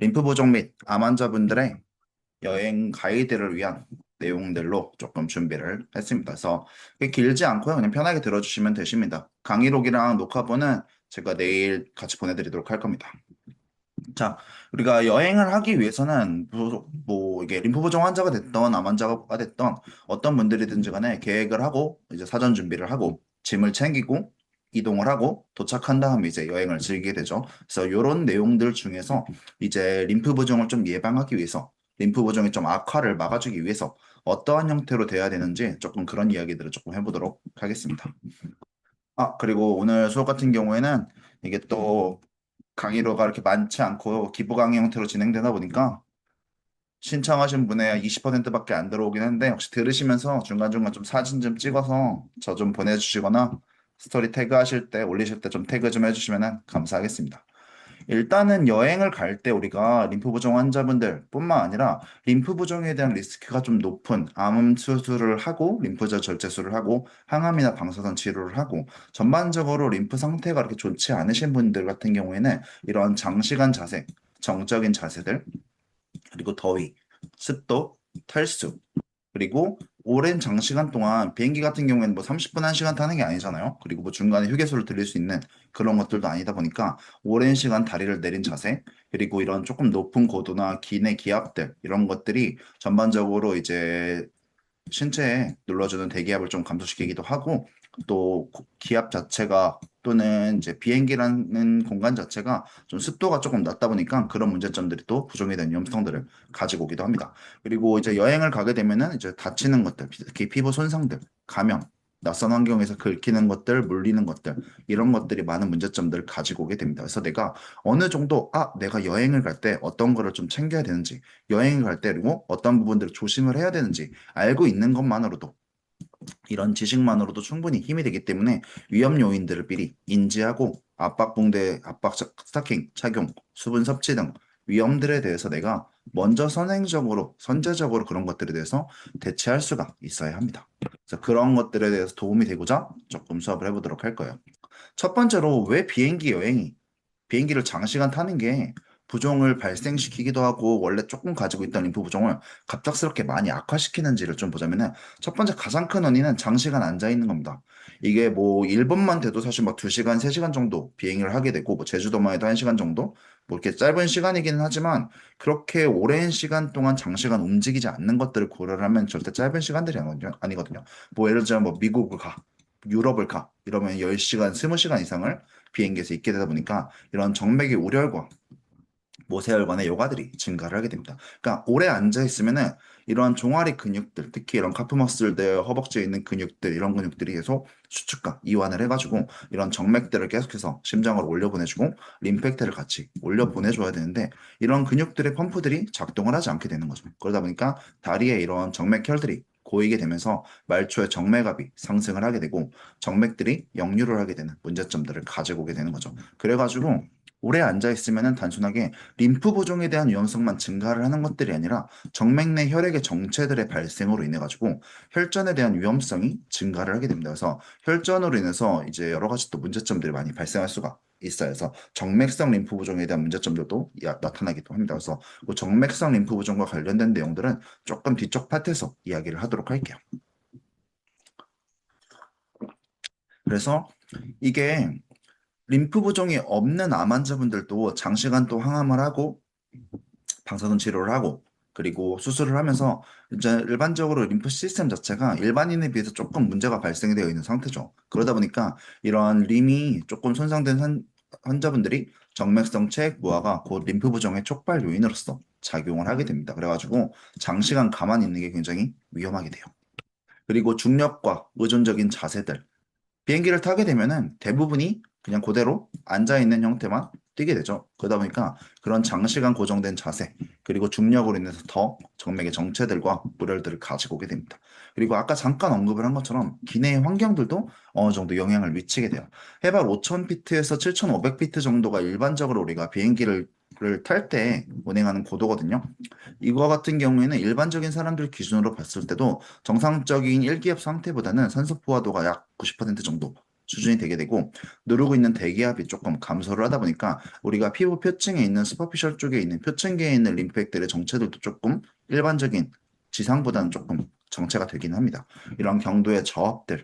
림프 부종 및 암 환자분들의 여행 가이드를 위한 내용들로 조금 준비를 했습니다. 그래서 그게 길지 않고요. 그냥 편하게 들어주시면 되십니다. 강의록이랑 녹화본은 제가 내일 같이 보내드리도록 할 겁니다. 자, 우리가 여행을 하기 위해서는 이게 림프 부종 환자가 됐던 암 환자가 됐던 어떤 분들이든지 간에 계획을 하고 이제 사전 준비를 하고 짐을 챙기고 이동을 하고 도착한 다음에 이제 여행을 즐기게 되죠. 그래서 이런 내용들 중에서 이제 림프 부종을 좀 예방하기 위해서 림프 부종이 좀 악화를 막아주기 위해서 어떠한 형태로 돼야 되는지 조금 그런 이야기들을 조금 해보도록 하겠습니다. 그리고 오늘 수업 같은 경우에는 이게 또 강의료가 이렇게 많지 않고 기부 강의 형태로 진행되다 보니까 신청하신 분의 20%밖에 안 들어오긴 했는데 혹시 들으시면서 중간중간 좀 사진 좀 찍어서 저 좀 보내주시거나 스토리 태그 하실 때 올리실 때 좀 태그 좀 해주시면 감사하겠습니다. 일단은 여행을 갈 때 우리가 림프 부종 환자분들 뿐만 아니라 림프 부종에 대한 리스크가 좀 높은 암 수술을 하고 림프절 절제술을 하고 항암이나 방사선 치료를 하고 전반적으로 림프 상태가 그렇게 좋지 않으신 분들 같은 경우에는 이런 장시간 자세, 정적인 자세들, 그리고 더위, 습도, 탈수, 그리고 오랜 장시간 동안 비행기 같은 경우에는 뭐 30분, 1시간 타는 게 아니잖아요. 그리고 뭐 중간에 휴게소를 들릴 수 있는 그런 것들도 아니다 보니까 오랜 시간 다리를 내린 자세, 그리고 이런 조금 높은 고도나 기내 기압들, 이런 것들이 전반적으로 이제 신체에 눌러주는 대기압을 좀 감소시키기도 하고 또 기압 자체가 또는 이제 비행기라는 공간 자체가 좀 습도가 조금 낮다 보니까 그런 문제점들이 또 부종에 대한 위험성들을 가지고 오기도 합니다. 그리고 이제 여행을 가게 되면은 이제 다치는 것들, 특히 피부 손상들, 감염, 낯선 환경에서 긁히는 것들, 물리는 것들, 이런 것들이 많은 문제점들을 가지고 오게 됩니다. 그래서 내가 어느 정도, 내가 여행을 갈 때 어떤 거를 좀 챙겨야 되는지, 여행을 갈 때 그리고 어떤 부분들을 조심을 해야 되는지, 알고 있는 것만으로도 이런 지식만으로도 충분히 힘이 되기 때문에 위험 요인들을 미리 인지하고 압박붕대, 스타킹 착용, 수분 섭취 등 위험들에 대해서 내가 먼저 선행적으로, 선제적으로 그런 것들에 대해서 대처할 수가 있어야 합니다. 그래서 그런 것들에 대해서 도움이 되고자 조금 수업을 해보도록 할 거예요. 첫 번째로 왜 비행기를 장시간 타는 게 부종을 발생시키기도 하고 원래 조금 가지고 있던 림프 부종을 갑작스럽게 많이 악화시키는지를 좀 보자면은 첫 번째 가장 큰 원인은 장시간 앉아 있는 겁니다. 이게 뭐 일본만 돼도 사실 막 2시간, 3시간 정도 비행을 하게 되고 뭐 제주도만 해도 1시간 정도 뭐 이렇게 짧은 시간이기는 하지만 그렇게 오랜 시간 동안 장시간 움직이지 않는 것들을 고려를 하면 절대 짧은 시간들이 아니거든요. 뭐 예를 들면 뭐 미국을 가, 유럽을 가 이러면 10시간, 20시간 이상을 비행기에서 있게 되다 보니까 이런 정맥의 우려과 모세혈관의 요가들이 증가를 하게 됩니다. 그러니까 오래 앉아 있으면은 이러한 종아리 근육들, 특히 이런 카프머슬들, 허벅지에 있는 근육들, 이런 근육들이 계속 수축과 이완을 해가지고 이런 정맥들을 계속해서 심장으로 올려보내주고 림팩트를 같이 올려보내줘야 되는데 이런 근육들의 펌프들이 작동을 하지 않게 되는 거죠. 그러다 보니까 다리에 이런 정맥혈들이 고이게 되면서 말초의 정맥압이 상승을 하게 되고 정맥들이 역류를 하게 되는 문제점들을 가지고 오게 되는 거죠. 그래가지고 오래 앉아 있으면은 단순하게 림프 부종에 대한 위험성만 증가를 하는 것들이 아니라 정맥 내 혈액의 정체들의 발생으로 인해 가지고 혈전에 대한 위험성이 증가를 하게 됩니다. 그래서 혈전으로 인해서 이제 여러 가지 또 문제점들이 많이 발생할 수가 있어요. 그래서 정맥성 림프 부종에 대한 문제점들도 나타나기도 합니다. 그래서 그 정맥성 림프 부종과 관련된 내용들은 조금 뒤쪽 파트에서 이야기를 하도록 할게요. 그래서 이게 림프 부종이 없는 암 환자분들도 장시간 또 항암을 하고 방사선 치료를 하고 그리고 수술을 하면서 이제 일반적으로 림프 시스템 자체가 일반인에 비해서 조금 문제가 발생이 되어 있는 상태죠. 그러다 보니까 이러한 림이 조금 손상된 환자분들이 정맥성 체액부하가 곧 림프 부종의 촉발 요인으로서 작용을 하게 됩니다. 그래가지고 장시간 가만히 있는 게 굉장히 위험하게 돼요. 그리고 중력과 의존적인 자세들, 비행기를 타게 되면은 대부분이 그냥 그대로 앉아 있는 형태만 뛰게 되죠. 그러다 보니까 그런 장시간 고정된 자세, 그리고 중력으로 인해서 더 정맥의 정체들과 물혈들을 가지고 오게 됩니다. 그리고 아까 잠깐 언급을 한 것처럼 기내의 환경들도 어느 정도 영향을 미치게 돼요. 해발 5,000피트에서 7,500피트 정도가 일반적으로 우리가 비행기를 탈 때 운행하는 고도거든요. 이거 같은 경우에는 일반적인 사람들 기준으로 봤을 때도 정상적인 일기압 상태보다는 산소 포화도가 약 90% 정도 수준이 되게 되고 누르고 있는 대기압이 조금 감소를 하다 보니까 우리가 피부 표층에 있는 스퍼피셜 쪽에 있는 표층계에 있는 림프액들의 정체들도 조금 일반적인 지상보다는 조금 정체가 되긴 합니다. 이런 경도의 저압들,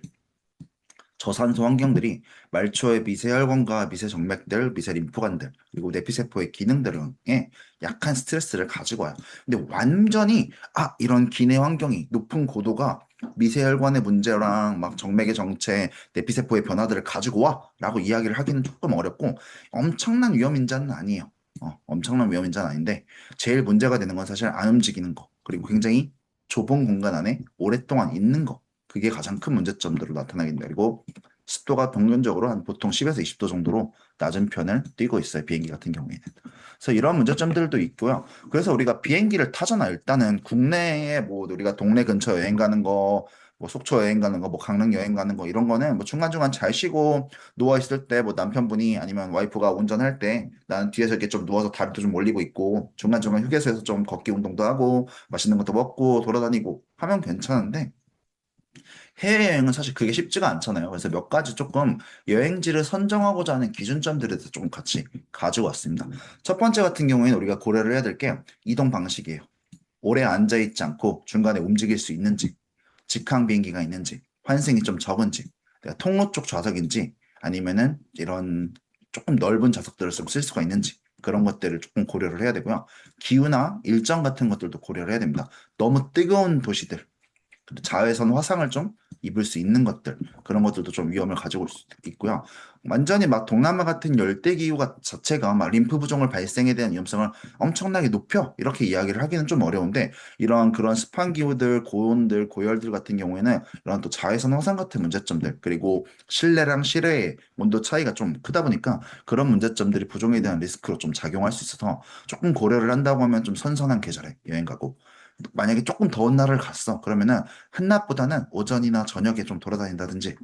저산소 환경들이 말초의 미세혈관과 미세정맥들, 미세림프관들, 그리고 내피세포의 기능들에 약한 스트레스를 가지고 와요. 근데 완전히 이런 기내 환경이 높은 고도가 미세혈관의 문제랑 막 정맥의 정체, 내피세포의 변화들을 가지고 와라고 이야기를 하기는 조금 어렵고 엄청난 위험 인자는 아니에요. 엄청난 위험 인자는 아닌데 제일 문제가 되는 건 사실 안 움직이는 거, 그리고 굉장히 좁은 공간 안에 오랫동안 있는 거. 그게 가장 큰 문제점들로 나타나게 되고 습도가 평균적으로 한 보통 10에서 20도 정도로 낮은 편을 띄고 있어요. 비행기 같은 경우에는. 그래서 이런 문제점들도 있고요. 그래서 우리가 비행기를 타잖아. 일단은 국내에 뭐 우리가 동네 근처 여행 가는 거, 뭐 속초 여행 가는 거, 뭐 강릉 여행 가는 거 이런 거는 뭐 중간중간 잘 쉬고 누워 있을 때 뭐 남편분이 아니면 와이프가 운전할 때 나는 뒤에서 이렇게 좀 누워서 다리도 좀 올리고 있고 중간중간 휴게소에서 좀 걷기 운동도 하고 맛있는 것도 먹고 돌아다니고 하면 괜찮은데 해외여행은 사실 그게 쉽지가 않잖아요. 그래서 몇 가지 조금 여행지를 선정하고자 하는 기준점들에 대해서 조금 같이 가지고 왔습니다. 첫 번째 같은 경우에는 우리가 고려를 해야 될 게 이동 방식이에요. 오래 앉아있지 않고 중간에 움직일 수 있는지, 직항 비행기가 있는지, 환승이 좀 적은지, 내가 통로 쪽 좌석인지, 아니면은 이런 조금 넓은 좌석들을 좀 쓸 수가 있는지, 그런 것들을 조금 고려를 해야 되고요. 기후나 일정 같은 것들도 고려를 해야 됩니다. 너무 뜨거운 도시들, 자외선 화상을 좀 입을 수 있는 것들 그런 것들도 좀 위험을 가지고 올 수 있고요. 완전히 막 동남아 같은 열대 기후가 자체가 막 림프 부종을 발생에 대한 위험성을 엄청나게 높여 이렇게 이야기를 하기는 좀 어려운데 이런 그런 습한 기후들, 고온들, 고열들 같은 경우에는 이런 또 자외선 화상 같은 문제점들 그리고 실내랑 실외의 온도 차이가 좀 크다 보니까 그런 문제점들이 부종에 대한 리스크로 좀 작용할 수 있어서 조금 고려를 한다고 하면 좀 선선한 계절에 여행 가고 만약에 조금 더운 날을 갔어. 그러면은 한낮보다는 오전이나 저녁에 좀 돌아다닌다든지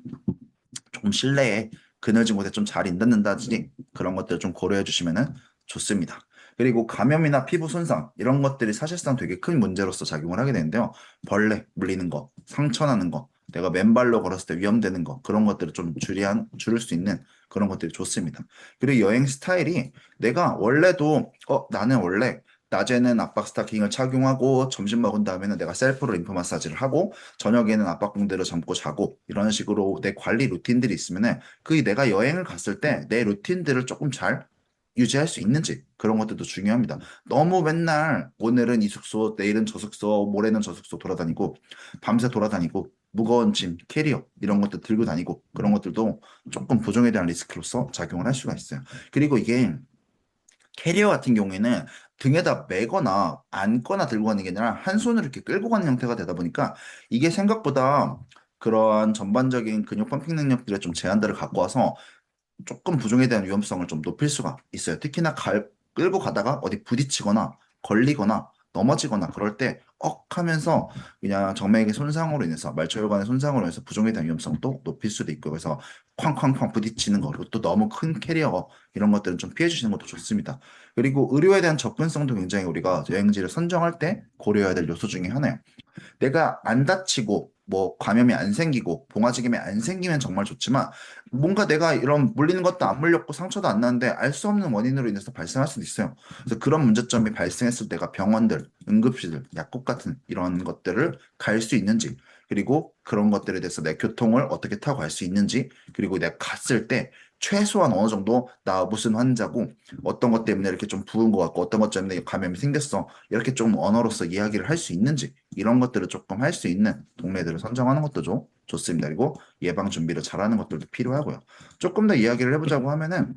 조금 실내에 그늘진 곳에 좀 잘 있는다든지 그런 것들 좀 고려해 주시면은 좋습니다. 그리고 감염이나 피부 손상 이런 것들이 사실상 되게 큰 문제로서 작용을 하게 되는데요. 벌레 물리는 거, 상처 나는 거, 내가 맨발로 걸었을 때 위험되는 거 그런 것들을 좀 줄일 수 있는 그런 것들이 좋습니다. 그리고 여행 스타일이 내가 원래도 나는 원래 낮에는 압박 스타킹을 착용하고 점심 먹은 다음에는 내가 셀프로 림프 마사지를 하고 저녁에는 압박봉대로 잠고 자고 이런 식으로 내 관리 루틴들이 있으면은 그 내가 여행을 갔을 때 내 루틴들을 조금 잘 유지할 수 있는지 그런 것들도 중요합니다. 너무 맨날 오늘은 이 숙소, 내일은 저 숙소, 모레는 저 숙소 돌아다니고 밤새 돌아다니고 무거운 짐, 캐리어 이런 것들 들고 다니고 그런 것들도 조금 부종에 대한 리스크로서 작용을 할 수가 있어요. 그리고 이게 캐리어 같은 경우에는 등에다 메거나 안거나 들고 가는 게 아니라 한 손으로 이렇게 끌고 가는 형태가 되다 보니까 이게 생각보다 그러한 전반적인 근육 펌핑 능력들의 좀 제한들을 갖고 와서 조금 부종에 대한 위험성을 좀 높일 수가 있어요. 특히나 끌고 가다가 어디 부딪히거나 걸리거나 넘어지거나 그럴 때 하면서 그냥 정맥의 손상으로 인해서 말초혈관의 손상으로 인해서 부종에 대한 위험성도 높일 수도 있고 그래서 쾅쾅쾅 부딪히는 거 그리고 또 너무 큰 캐리어 이런 것들은 좀 피해 주시는 것도 좋습니다. 그리고 의료에 대한 접근성도 굉장히 우리가 여행지를 선정할 때 고려해야 될 요소 중에 하나예요. 내가 안 다치고 뭐 감염이 안 생기고 봉화지김이 안 생기면 정말 좋지만 뭔가 내가 이런 물리는 것도 안 물렸고 상처도 안 나는데 알 수 없는 원인으로 인해서 발생할 수도 있어요. 그래서 그런 문제점이 발생했을 때가 병원들, 응급실들, 약국 같은 이런 것들을 갈 수 있는지 그리고 그런 것들에 대해서 내 교통을 어떻게 타고 갈 수 있는지 그리고 내가 갔을 때 최소한 어느 정도 나 무슨 환자고 어떤 것 때문에 이렇게 좀 부은 것 같고 어떤 것 때문에 감염이 생겼어 이렇게 좀 언어로서 이야기를 할 수 있는지 이런 것들을 조금 할 수 있는 동네들을 선정하는 것도 좋습니다. 그리고 예방 준비를 잘하는 것들도 필요하고요. 조금 더 이야기를 해보자고 하면은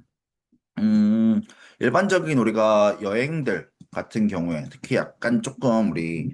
음, 일반적인 우리가 여행들 같은 경우에 특히 약간 조금 우리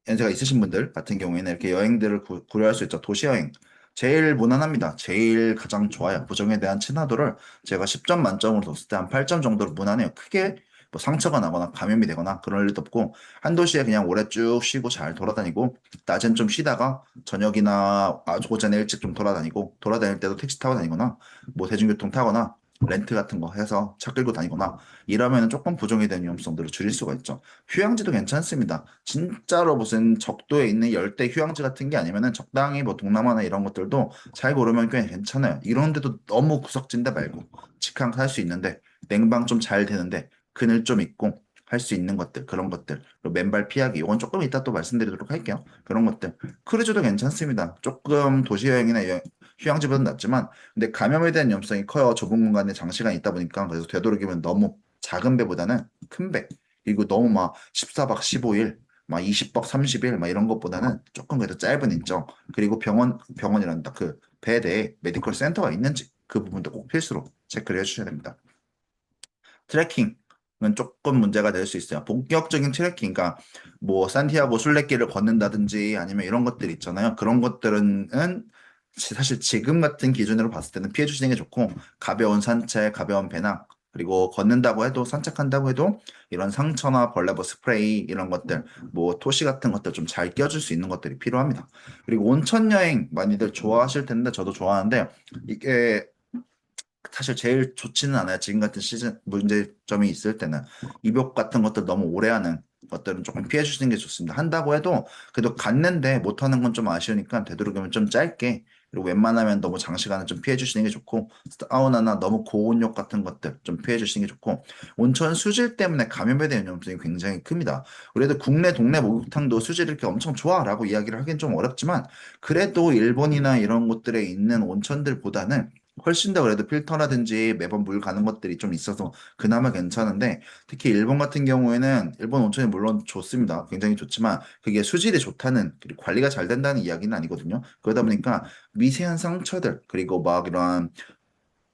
연세가 있으신 분들 같은 경우에는 이렇게 여행들을 고려할 수 있죠. 도시여행. 제일 무난합니다. 제일 가장 좋아요. 부정에 대한 친화도를 제가 10점 만점으로 뒀을 때 한 8점 정도로 무난해요. 크게 뭐 상처가 나거나 감염이 되거나 그럴 일도 없고 한 도시에 그냥 오래 쭉 쉬고 잘 돌아다니고 낮엔 좀 쉬다가 저녁이나 오전에 일찍 좀 돌아다니고 돌아다닐 때도 택시 타고 다니거나 뭐 대중교통 타거나 렌트 같은 거 해서 차 끌고 다니거나 이러면 조금 부종에 대한 위험성들을 줄일 수가 있죠. 휴양지도 괜찮습니다. 진짜로 무슨 적도에 있는 열대 휴양지 같은 게 아니면은 적당히 뭐 동남아나 이런 것들도 잘 고르면 꽤 괜찮아요. 이런 데도 너무 구석진데 말고 직항 살 수 있는데 냉방 좀 잘 되는데 그늘 좀 있고 할 수 있는 것들 그런 것들 그리고 맨발 피하기 이건 조금 이따 또 말씀드리도록 할게요. 그런 것들 크루즈도 괜찮습니다. 조금 도시 여행이나 휴양지보다는 낫지만 근데 감염에 대한 위험성이 커요. 좁은 공간에 장시간 있다 보니까 그래서 되도록이면 너무 작은 배보다는 큰 배. 그리고 너무 막 14박 15일, 막 20박 30일 막 이런 것보다는 조금 그래도 짧은 일정. 그리고 병원이란다. 그 배 내에 메디컬 센터가 있는지 그 부분도 꼭 필수로 체크를 해주셔야 됩니다. 트레킹은 조금 문제가 될 수 있어요. 본격적인 트레킹, 그러니까 뭐 산티아고 순례길을 걷는다든지 아니면 이런 것들 있잖아요. 그런 것들은 사실 지금 같은 기준으로 봤을 때는 피해 주시는 게 좋고 가벼운 산책, 가벼운 배낭 그리고 걷는다고 해도 산책한다고 해도 이런 상처나 벌레버 스프레이 이런 것들 뭐 토시 같은 것들 좀 잘 껴줄 수 있는 것들이 필요합니다. 그리고 온천 여행 많이들 좋아하실 텐데 저도 좋아하는데 이게 사실 제일 좋지는 않아요. 지금 같은 시즌 문제점이 있을 때는 입욕 같은 것들 너무 오래 하는 것들은 조금 피해 주시는 게 좋습니다. 한다고 해도 그래도 갔는데 못 하는 건 좀 아쉬우니까 되도록이면 좀 짧게 그리고 웬만하면 너무 장시간은 좀 피해 주시는 게 좋고 사우나나 너무 고온욕 같은 것들 좀 피해 주시는 게 좋고 온천 수질 때문에 감염에 대한 위험성이 굉장히 큽니다. 그래도 국내 동네 목욕탕도 수질 이렇게 엄청 좋아라고 이야기를 하긴 좀 어렵지만 그래도 일본이나 이런 곳들에 있는 온천들보다는 훨씬 더 그래도 필터라든지 매번 물 가는 것들이 좀 있어서 그나마 괜찮은데 특히 일본 같은 경우에는 일본 온천이 물론 좋습니다. 굉장히 좋지만 그게 수질이 좋다는 그리고 관리가 잘 된다는 이야기는 아니거든요. 그러다 보니까 미세한 상처들 그리고 막 이런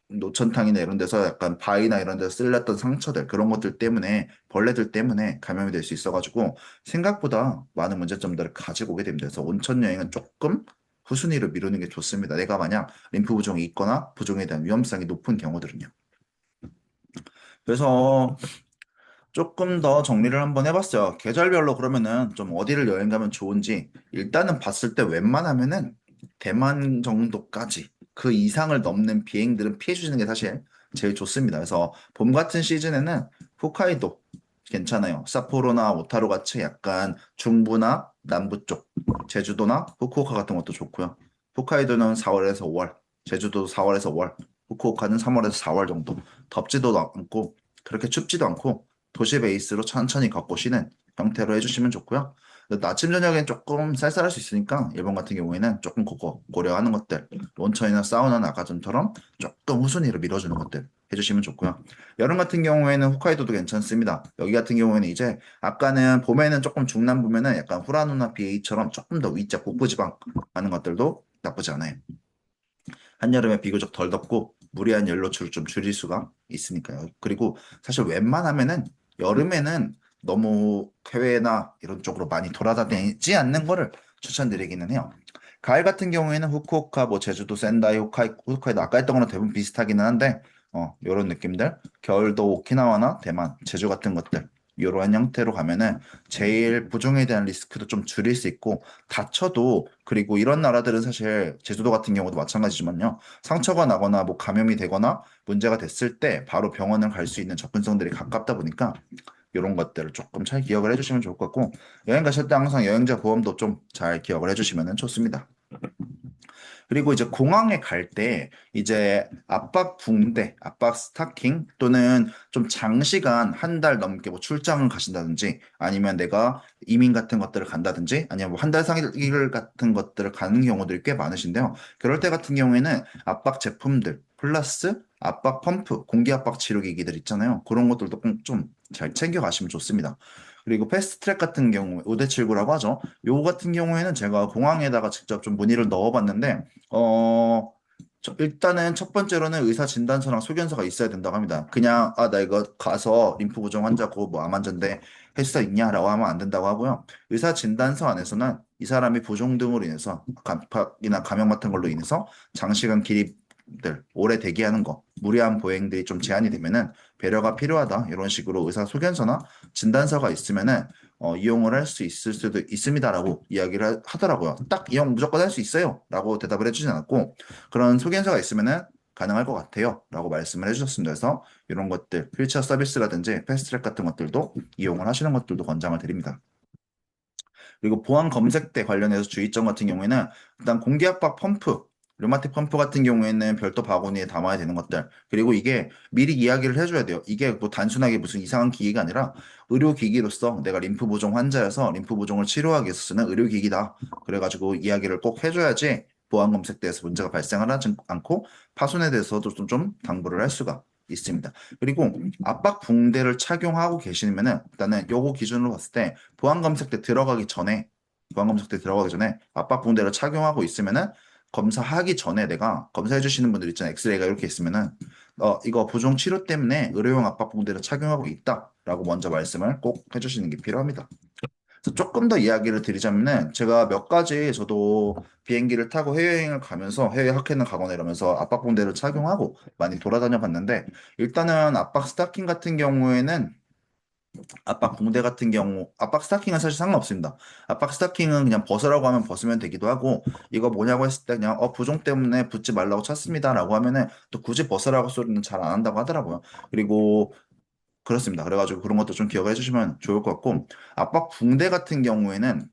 노천탕이나 이런 데서 약간 바위나 이런 데서 쓸렸던 상처들 그런 것들 때문에 벌레들 때문에 감염이 될 수 있어가지고 생각보다 많은 문제점들을 가지고 오게 됩니다. 그래서 온천 여행은 조금 후순위로 미루는 게 좋습니다. 내가 만약 림프 부종이 있거나 부종에 대한 위험성이 높은 경우들은요. 그래서 조금 더 정리를 한번 해봤어요. 계절별로 그러면은 좀 어디를 여행 가면 좋은지 일단은 봤을 때 웬만하면은 대만 정도까지 그 이상을 넘는 비행들은 피해 주시는 게 사실 제일 좋습니다. 그래서 봄 같은 시즌에는 홋카이도 괜찮아요. 삿포로나 오타루 같이 약간 중부나 남부 쪽, 제주도나 후쿠오카 같은 것도 좋고요. 홋카이도는 4월에서 5월, 제주도 4월에서 5월, 후쿠오카는 3월에서 4월 정도. 덥지도 않고 그렇게 춥지도 않고 도시 베이스로 천천히 걷고 쉬는 형태로 해주시면 좋고요. 아침 저녁엔 조금 쌀쌀할 수 있으니까 일본 같은 경우에는 조금 그거 고려하는 것들 온천이나 사우나나 아까 전처럼 조금 후순위로 밀어주는 것들 해주시면 좋고요. 여름 같은 경우에는 홋카이도도 괜찮습니다. 여기 같은 경우에는 이제 아까는 봄에는 조금 중남부면은 약간 후라노나 BA처럼 조금 더 위쪽 북부지방 하는 것들도 나쁘지 않아요. 한여름에 비교적 덜 덥고 무리한 연료출을 좀 줄일 수가 있으니까요. 그리고 사실 웬만하면은 여름에는 너무 해외나 이런 쪽으로 많이 돌아다니지 않는 거를 추천드리기는 해요. 가을 같은 경우에는 후쿠오카, 뭐 제주도, 센다이, 홋카이도 아까 했던 거랑 대부분 비슷하기는 한데 요런 느낌들. 겨울도 오키나와나 대만, 제주 같은 것들 이러한 형태로 가면은 제일 부종에 대한 리스크도 좀 줄일 수 있고 다쳐도 그리고 이런 나라들은 사실 제주도 같은 경우도 마찬가지지만요. 상처가 나거나 뭐 감염이 되거나 문제가 됐을 때 바로 병원을 갈 수 있는 접근성들이 가깝다 보니까 이런 것들을 조금 잘 기억을 해주시면 좋을 것 같고 여행 가실 때 항상 여행자 보험도 좀 잘 기억을 해주시면 좋습니다. 그리고 이제 공항에 갈 때 이제 압박 붕대, 압박 스타킹 또는 좀 장시간 한 달 넘게 뭐 출장을 가신다든지 아니면 내가 이민 같은 것들을 간다든지 아니면 뭐 한 달 상일 같은 것들을 가는 경우들이 꽤 많으신데요. 그럴 때 같은 경우에는 압박 제품들 플러스 압박 펌프, 공기 압박 치료기기들 있잖아요. 그런 것들도 꼭 좀 잘 챙겨 가시면 좋습니다. 그리고 패스트 트랙 같은 경우 5대7구라고 하죠. 요거 같은 경우에는 제가 공항에다가 직접 좀 문의를 넣어봤는데 어, 일단은 첫 번째로는 의사 진단서랑 소견서가 있어야 된다고 합니다. 그냥, 아, 나 이거 가서 림프 부종 환자고 뭐 암 환자인데 할 수 있냐라고 하면 안 된다고 하고요. 의사 진단서 안에서는 이 사람이 부종 등으로 인해서 감팍이나 감염 같은 걸로 인해서 장시간 기립들, 오래 대기하는 거, 무리한 보행들이 좀 제한이 되면은 배려가 필요하다. 이런 식으로 의사 소견서나 진단서가 있으면은 이용을 할 수 있을 수도 있습니다라고 이야기를 하더라고요. 딱 이용 무조건 할 수 있어요. 라고 대답을 해주진 않았고, 그런 소견서가 있으면은 가능할 것 같아요. 라고 말씀을 해주셨습니다. 그래서 이런 것들, 휠체어 서비스라든지 패스트트랙 같은 것들도 이용을 하시는 것들도 권장을 드립니다. 그리고 보안 검색대 관련해서 주의점 같은 경우에는 일단 공기압박 펌프, 류마틱 펌프 같은 경우에는 별도 바구니에 담아야 되는 것들. 그리고 이게 미리 이야기를 해줘야 돼요. 이게 뭐 단순하게 무슨 이상한 기기가 아니라 의료기기로서 내가 림프 부종 환자여서 림프 부종을 치료하기 위해서 쓰는 의료기기다. 그래가지고 이야기를 꼭 해줘야지 보안 검색대에서 문제가 발생을 하지 않고 파손에 대해서도 좀 당부를 할 수가 있습니다. 그리고 압박 붕대를 착용하고 계시면은 일단은 요거 기준으로 봤을 때 보안 검색대 들어가기 전에 압박 붕대를 착용하고 있으면은 검사하기 전에 내가 검사해 주시는 분들 있잖아요. 엑스레이가 이렇게 있으면은 이거 부종 치료 때문에 의료용 압박 붕대를 착용하고 있다라고 먼저 말씀을 꼭 해주시는 게 필요합니다. 그래서 조금 더 이야기를 드리자면은 제가 몇 가지 저도 비행기를 타고 해외여행을 가면서 해외 학회는 가거나 이러면서 압박 붕대를 착용하고 많이 돌아다녀 봤는데 일단은 압박 스타킹 같은 경우에는 압박 붕대 같은 경우, 압박 스타킹은 사실 상관없습니다. 압박 스타킹은 그냥 벗으라고 하면 벗으면 되기도 하고, 이거 뭐냐고 했을 때 그냥, 부종 때문에 붙지 말라고 쳤습니다라고 하면은 또 굳이 벗으라고 소리는 잘 안 한다고 하더라고요. 그리고 그렇습니다. 그래가지고 그런 것도 좀 기억해 주시면 좋을 것 같고, 압박 붕대 같은 경우에는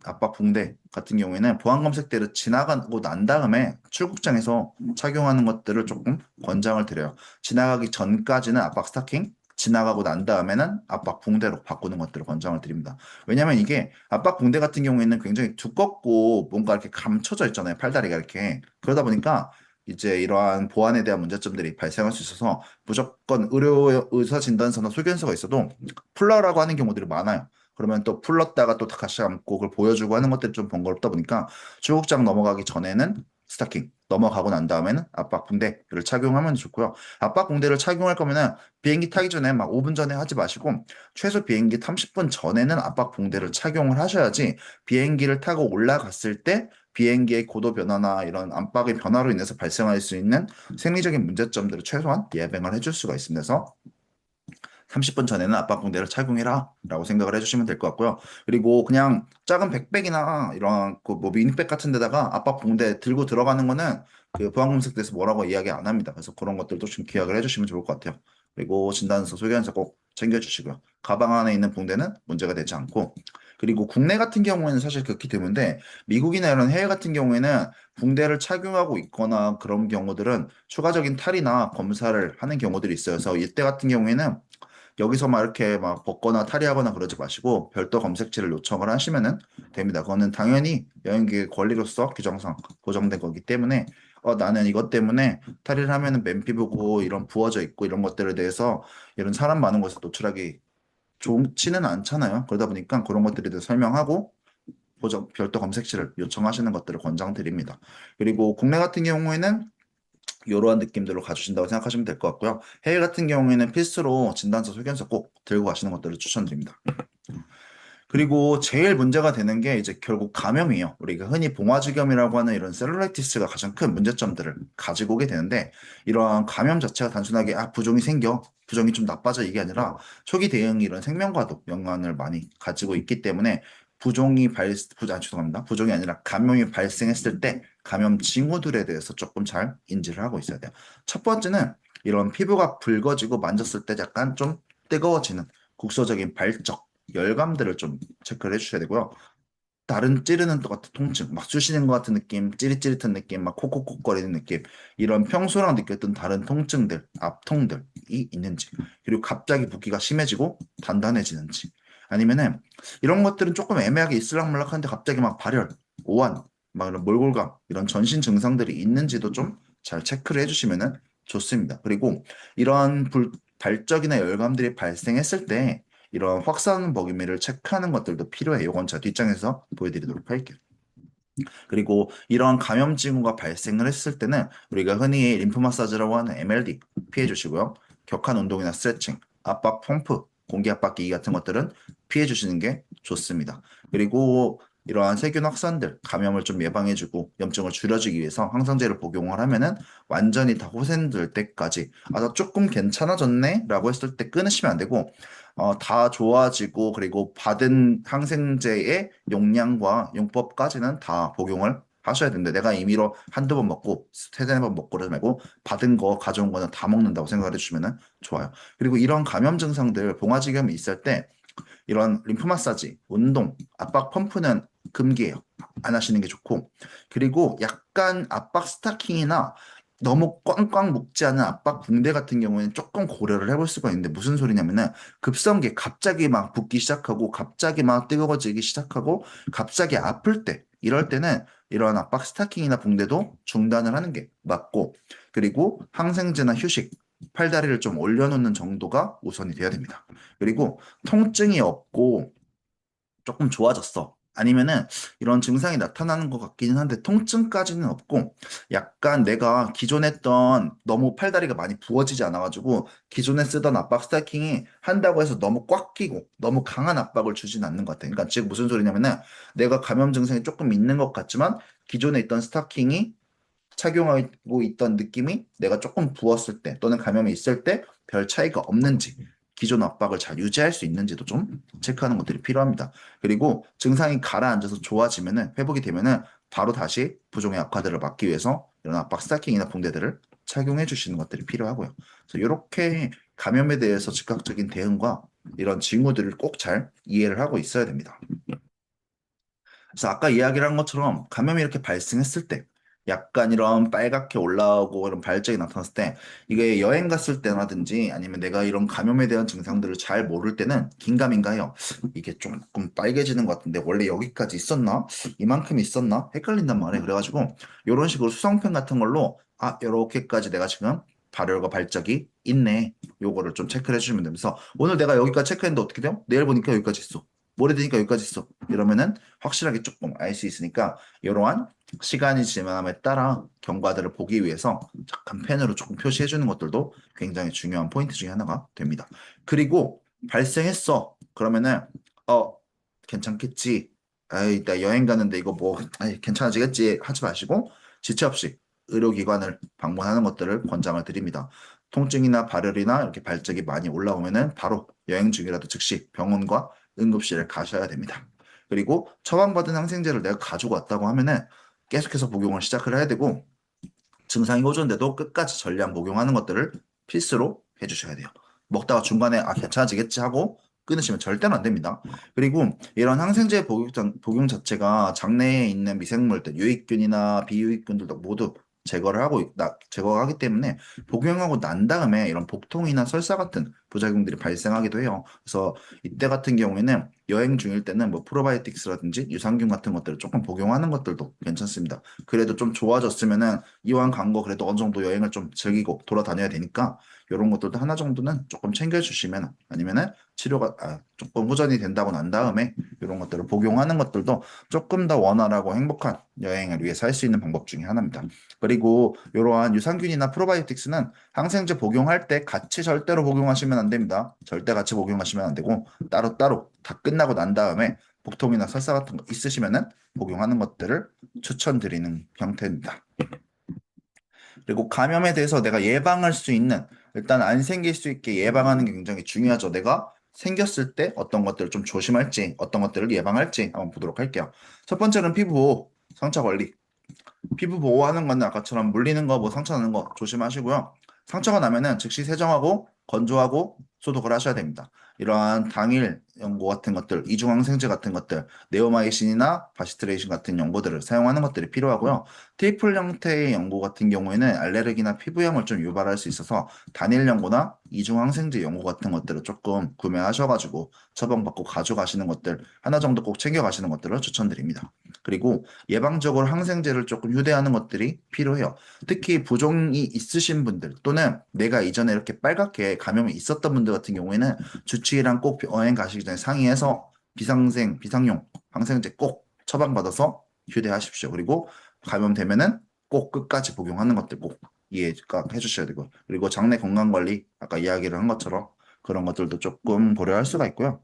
보안 검색대를 지나가고 난 다음에 출국장에서 착용하는 것들을 조금 권장을 드려요. 지나가기 전까지는 압박 스타킹, 지나가고 난 다음에는 압박 붕대로 바꾸는 것들을 권장을 드립니다. 왜냐면 이게 압박 붕대 같은 경우에는 굉장히 두껍고 뭔가 이렇게 감춰져 있잖아요. 팔다리가 이렇게. 그러다 보니까 이제 이러한 보안에 대한 문제점들이 발생할 수 있어서 무조건 의료 의사 진단서나 소견서가 있어도 풀러라고 하는 경우들이 많아요. 그러면 또 풀렀다가 또 다시 감고 그걸 보여주고 하는 것들이 좀 번거롭다 보니까 출국장 넘어가기 전에는 스타킹, 넘어가고 난 다음에는 압박 붕대를 착용하면 좋고요. 압박 붕대를 착용할 거면은 비행기 타기 전에 막 5분 전에 하지 마시고 최소 비행기 30분 전에는 압박 붕대를 착용을 하셔야지 비행기를 타고 올라갔을 때 비행기의 고도 변화나 이런 안박의 변화로 인해서 발생할 수 있는 생리적인 문제점들을 최소한 예방을 해줄 수가 있습니다. 그래서 30분 전에는 압박붕대를 착용해라 라고 생각을 해주시면 될 것 같고요. 그리고 그냥 작은 백팩이나 이런 그뭐 미니백 같은 데다가 압박붕대 들고 들어가는 거는 그 보안검색대에서 뭐라고 이야기 안 합니다. 그래서 그런 것들도 좀 기억을 해주시면 좋을 것 같아요. 그리고 진단서, 소견서 꼭 챙겨주시고요. 가방 안에 있는 붕대는 문제가 되지 않고 그리고 국내 같은 경우에는 사실 그렇게 되는데 미국이나 이런 해외 같은 경우에는 붕대를 착용하고 있거나 그런 경우들은 추가적인 탈이나 검사를 하는 경우들이 있어요. 그래서 이때 같은 경우에는 여기서 막 이렇게 막 벗거나 탈의하거나 그러지 마시고 별도 검색치를 요청을 하시면은 됩니다. 그거는 당연히 여행객의 권리로서 규정상 보장된 거기 때문에 나는 이것 때문에 탈의를 하면은 맨피부고 이런 부어져 있고 이런 것들에 대해서 이런 사람 많은 곳에 노출하기 좋지는 않잖아요. 그러다 보니까 그런 것들에 대해서 설명하고 별도 검색치를 요청하시는 것들을 권장드립니다. 그리고 국내 같은 경우에는 이러한 느낌들로 가주신다고 생각하시면 될 것 같고요. 해외 같은 경우에는 필수로 진단서 소견서 꼭 들고 가시는 것들을 추천드립니다. 그리고 제일 문제가 되는 게 이제 결국 감염이에요. 우리가 흔히 봉화지겸이라고 하는 이런 셀룰라이티스가 가장 큰 문제점들을 가지고 오게 되는데 이러한 감염 자체가 단순하게 부종이 생겨, 부종이 좀 나빠져 이게 아니라 초기 대응이 이런 생명과도 연관을 많이 가지고 있기 때문에 죄송합니다. 부종이 아니라 감염이 발생했을 때 감염 징후들에 대해서 조금 잘 인지를 하고 있어야 돼요. 첫 번째는 이런 피부가 붉어지고 만졌을 때 약간 좀 뜨거워지는 국소적인 발적, 열감들을 좀 체크를 해주셔야 되고요. 다른 찌르는 것 같은 통증, 막 쑤시는 것 같은 느낌, 찌릿찌릿한 느낌, 막 콕콕콕거리는 느낌, 이런 평소랑 느꼈던 다른 통증들, 압통들이 있는지, 그리고 갑자기 붓기가 심해지고 단단해지는지, 아니면은 이런 것들은 조금 애매하게 있을락말락한데 갑자기 막 발열, 오한, 막 이런 몰골감, 이런 전신 증상들이 있는지도 좀 잘 체크를 해주시면은 좋습니다. 그리고 이러한 발적이나 열감들이 발생했을 때 이런 확산 범위를 체크하는 것들도 필요해요. 이건 제가 뒷장에서 보여드리도록 할게요. 그리고 이런 감염 징후가 발생을 했을 때는 우리가 흔히 림프 마사지라고 하는 MLD 피해 주시고요. 격한 운동이나 스트레칭, 압박 펌프, 공기 압박기기 같은 것들은 피해 주시는 게 좋습니다. 그리고 이러한 세균 확산들, 감염을 좀 예방해주고 염증을 줄여주기 위해서 항생제를 복용을 하면은 완전히 다 호전될 때까지 나 조금 괜찮아졌네 라고 했을 때 끊으시면 안 되고 다 좋아지고 그리고 받은 항생제의 용량과 용법까지는 다 복용을 하셔야 되는데 내가 임의로 한두 번 먹고 세네 번 먹고 그러지 말고 받은 거 가져온 거는 다 먹는다고 생각을 해주시면 좋아요. 그리고 이런 감염 증상들 봉화지겸이 있을 때 이런 림프 마사지, 운동, 압박 펌프는 금기예요. 안 하시는 게 좋고. 그리고 약간 압박 스타킹이나 너무 꽝꽝 묶지 않은 압박 붕대 같은 경우에는 조금 고려를 해볼 수가 있는데 무슨 소리냐면은 급성기 갑자기 막 붓기 시작하고 갑자기 막 뜨거워지기 시작하고 갑자기 아플 때 이럴 때는 이런 압박 스타킹이나 붕대도 중단을 하는 게 맞고 그리고 항생제나 휴식 팔다리를 좀 올려놓는 정도가 우선이 돼야 됩니다. 그리고 통증이 없고 조금 좋아졌어. 아니면은 이런 증상이 나타나는 것 같기는 한데 통증까지는 없고 약간 내가 기존에 했던 너무 팔다리가 많이 부어지지 않아가지고 기존에 쓰던 압박 스타킹이 한다고 해서 너무 꽉 끼고 너무 강한 압박을 주진 않는 것 같아. 그러니까 지금 무슨 소리냐면은 내가 감염 증상이 조금 있는 것 같지만 기존에 있던 스타킹이 착용하고 있던 느낌이 내가 조금 부었을 때 또는 감염이 있을 때 별 차이가 없는지 기존 압박을 잘 유지할 수 있는지도 좀 체크하는 것들이 필요합니다. 그리고 증상이 가라앉아서 좋아지면은 회복이 되면은 바로 다시 부종의 악화들을 막기 위해서 이런 압박 스타킹이나 붕대들을 착용해 주시는 것들이 필요하고요. 그래서 이렇게 감염에 대해서 즉각적인 대응과 이런 징후들을 꼭 잘 이해를 하고 있어야 됩니다. 그래서 아까 이야기를 한 것처럼 감염이 이렇게 발생했을 때 약간 이런 빨갛게 올라오고 이런 발작이 나타났을 때 이게 여행 갔을 때라든지 아니면 내가 이런 감염에 대한 증상들을 잘 모를 때는 긴가민가 해요. 이게 조금 빨개지는 것 같은데 원래 여기까지 있었나? 이만큼 있었나? 헷갈린단 말이에요. 그래가지고 이런 식으로 수성펜 같은 걸로 아, 요렇게까지 내가 지금 발열과 발작이 있네. 요거를 좀 체크를 해주시면 되면서 오늘 내가 여기까지 체크했는데 어떻게 돼요? 내일 보니까 여기까지 있어. 모레 되니까 여기까지 있어. 이러면은 확실하게 조금 알 수 있으니까 이러한 시간이 지남에 따라 경과들을 보기 위해서 잠깐 펜으로 조금 표시해 주는 것들도 굉장히 중요한 포인트 중에 하나가 됩니다. 그리고 발생했어. 그러면은 어 괜찮겠지. 아이 나 여행 가는데 이거 뭐 아이 괜찮아지겠지 하지 마시고 지체 없이 의료기관을 방문하는 것들을 권장을 드립니다. 통증이나 발열이나 이렇게 발작이 많이 올라오면은 바로 여행 중이라도 즉시 병원과 응급실에 가셔야 됩니다. 그리고 처방받은 항생제를 내가 가지고 왔다고 하면은 계속해서 복용을 시작을 해야 되고 증상이 호전돼도 끝까지 전량 복용하는 것들을 필수로 해주셔야 돼요. 먹다가 중간에 아 괜찮아지겠지 하고 끊으시면 절대로 안 됩니다. 그리고 이런 항생제 복용 자체가 장내에 있는 미생물들, 유익균이나 비유익균들도 모두 제거하기 때문에 복용하고 난 다음에 이런 복통이나 설사 같은 부작용들이 발생하기도 해요. 그래서 이때 같은 경우에는 여행 중일 때는 뭐 프로바이오틱스라든지 유산균 같은 것들을 조금 복용하는 것들도 괜찮습니다. 그래도 좀 좋아졌으면은 이왕 간 거 그래도 어느 정도 여행을 좀 즐기고 돌아다녀야 되니까 이런 것들도 하나 정도는 조금 챙겨주시면 아니면은 치료가 조금 후전이 된다고 난 다음에 이런 것들을 복용하는 것들도 조금 더 원활하고 행복한 여행을 위해서 할 수 있는 방법 중에 하나입니다. 그리고 이러한 유산균이나 프로바이오틱스는 항생제 복용할 때 같이 절대로 복용하시면 안 됩니다. 절대 같이 복용하시면 안 되고 따로따로 다 끝나고 난 다음에 복통이나 설사 같은 거 있으시면은 복용하는 것들을 추천드리는 형태입니다. 그리고 감염에 대해서 내가 예방할 수 있는, 일단 안 생길 수 있게 예방하는 게 굉장히 중요하죠. 내가 생겼을 때 어떤 것들을 좀 조심할지, 어떤 것들을 예방할지 한번 보도록 할게요. 첫 번째는 피부 보호, 상처 관리. 피부 보호하는 건 아까처럼 물리는 거, 뭐 상처 나는 거 조심하시고요. 상처가 나면은 즉시 세정하고 건조하고 소독을 하셔야 됩니다. 이러한 당일 연고 같은 것들, 이중항생제 같은 것들, 네오마이신이나 바시트레이신 같은 연고들을 사용하는 것들이 필요하고요. 테이플 형태의 연고 같은 경우에는 알레르기나 피부염을 좀 유발할 수 있어서 단일 연고나 이중항생제 연고 같은 것들을 조금 구매하셔가지고 처방받고 가져가시는 것들 하나 정도 꼭 챙겨가시는 것들을 추천드립니다. 그리고 예방적으로 항생제를 조금 휴대하는 것들이 필요해요. 특히 부종이 있으신 분들 또는 내가 이전에 이렇게 빨갛게 감염이 있었던 분들 같은 경우에는 주치의랑 꼭 여행 가시기 전에 상의해서 비상용 항생제 꼭 처방받아서 휴대하십시오. 그리고 감염되면은 꼭 끝까지 복용하는 것들 꼭 이해해 주셔야 되고 그리고 장내 건강 관리 아까 이야기를 한 것처럼 그런 것들도 조금 고려할 수가 있고요.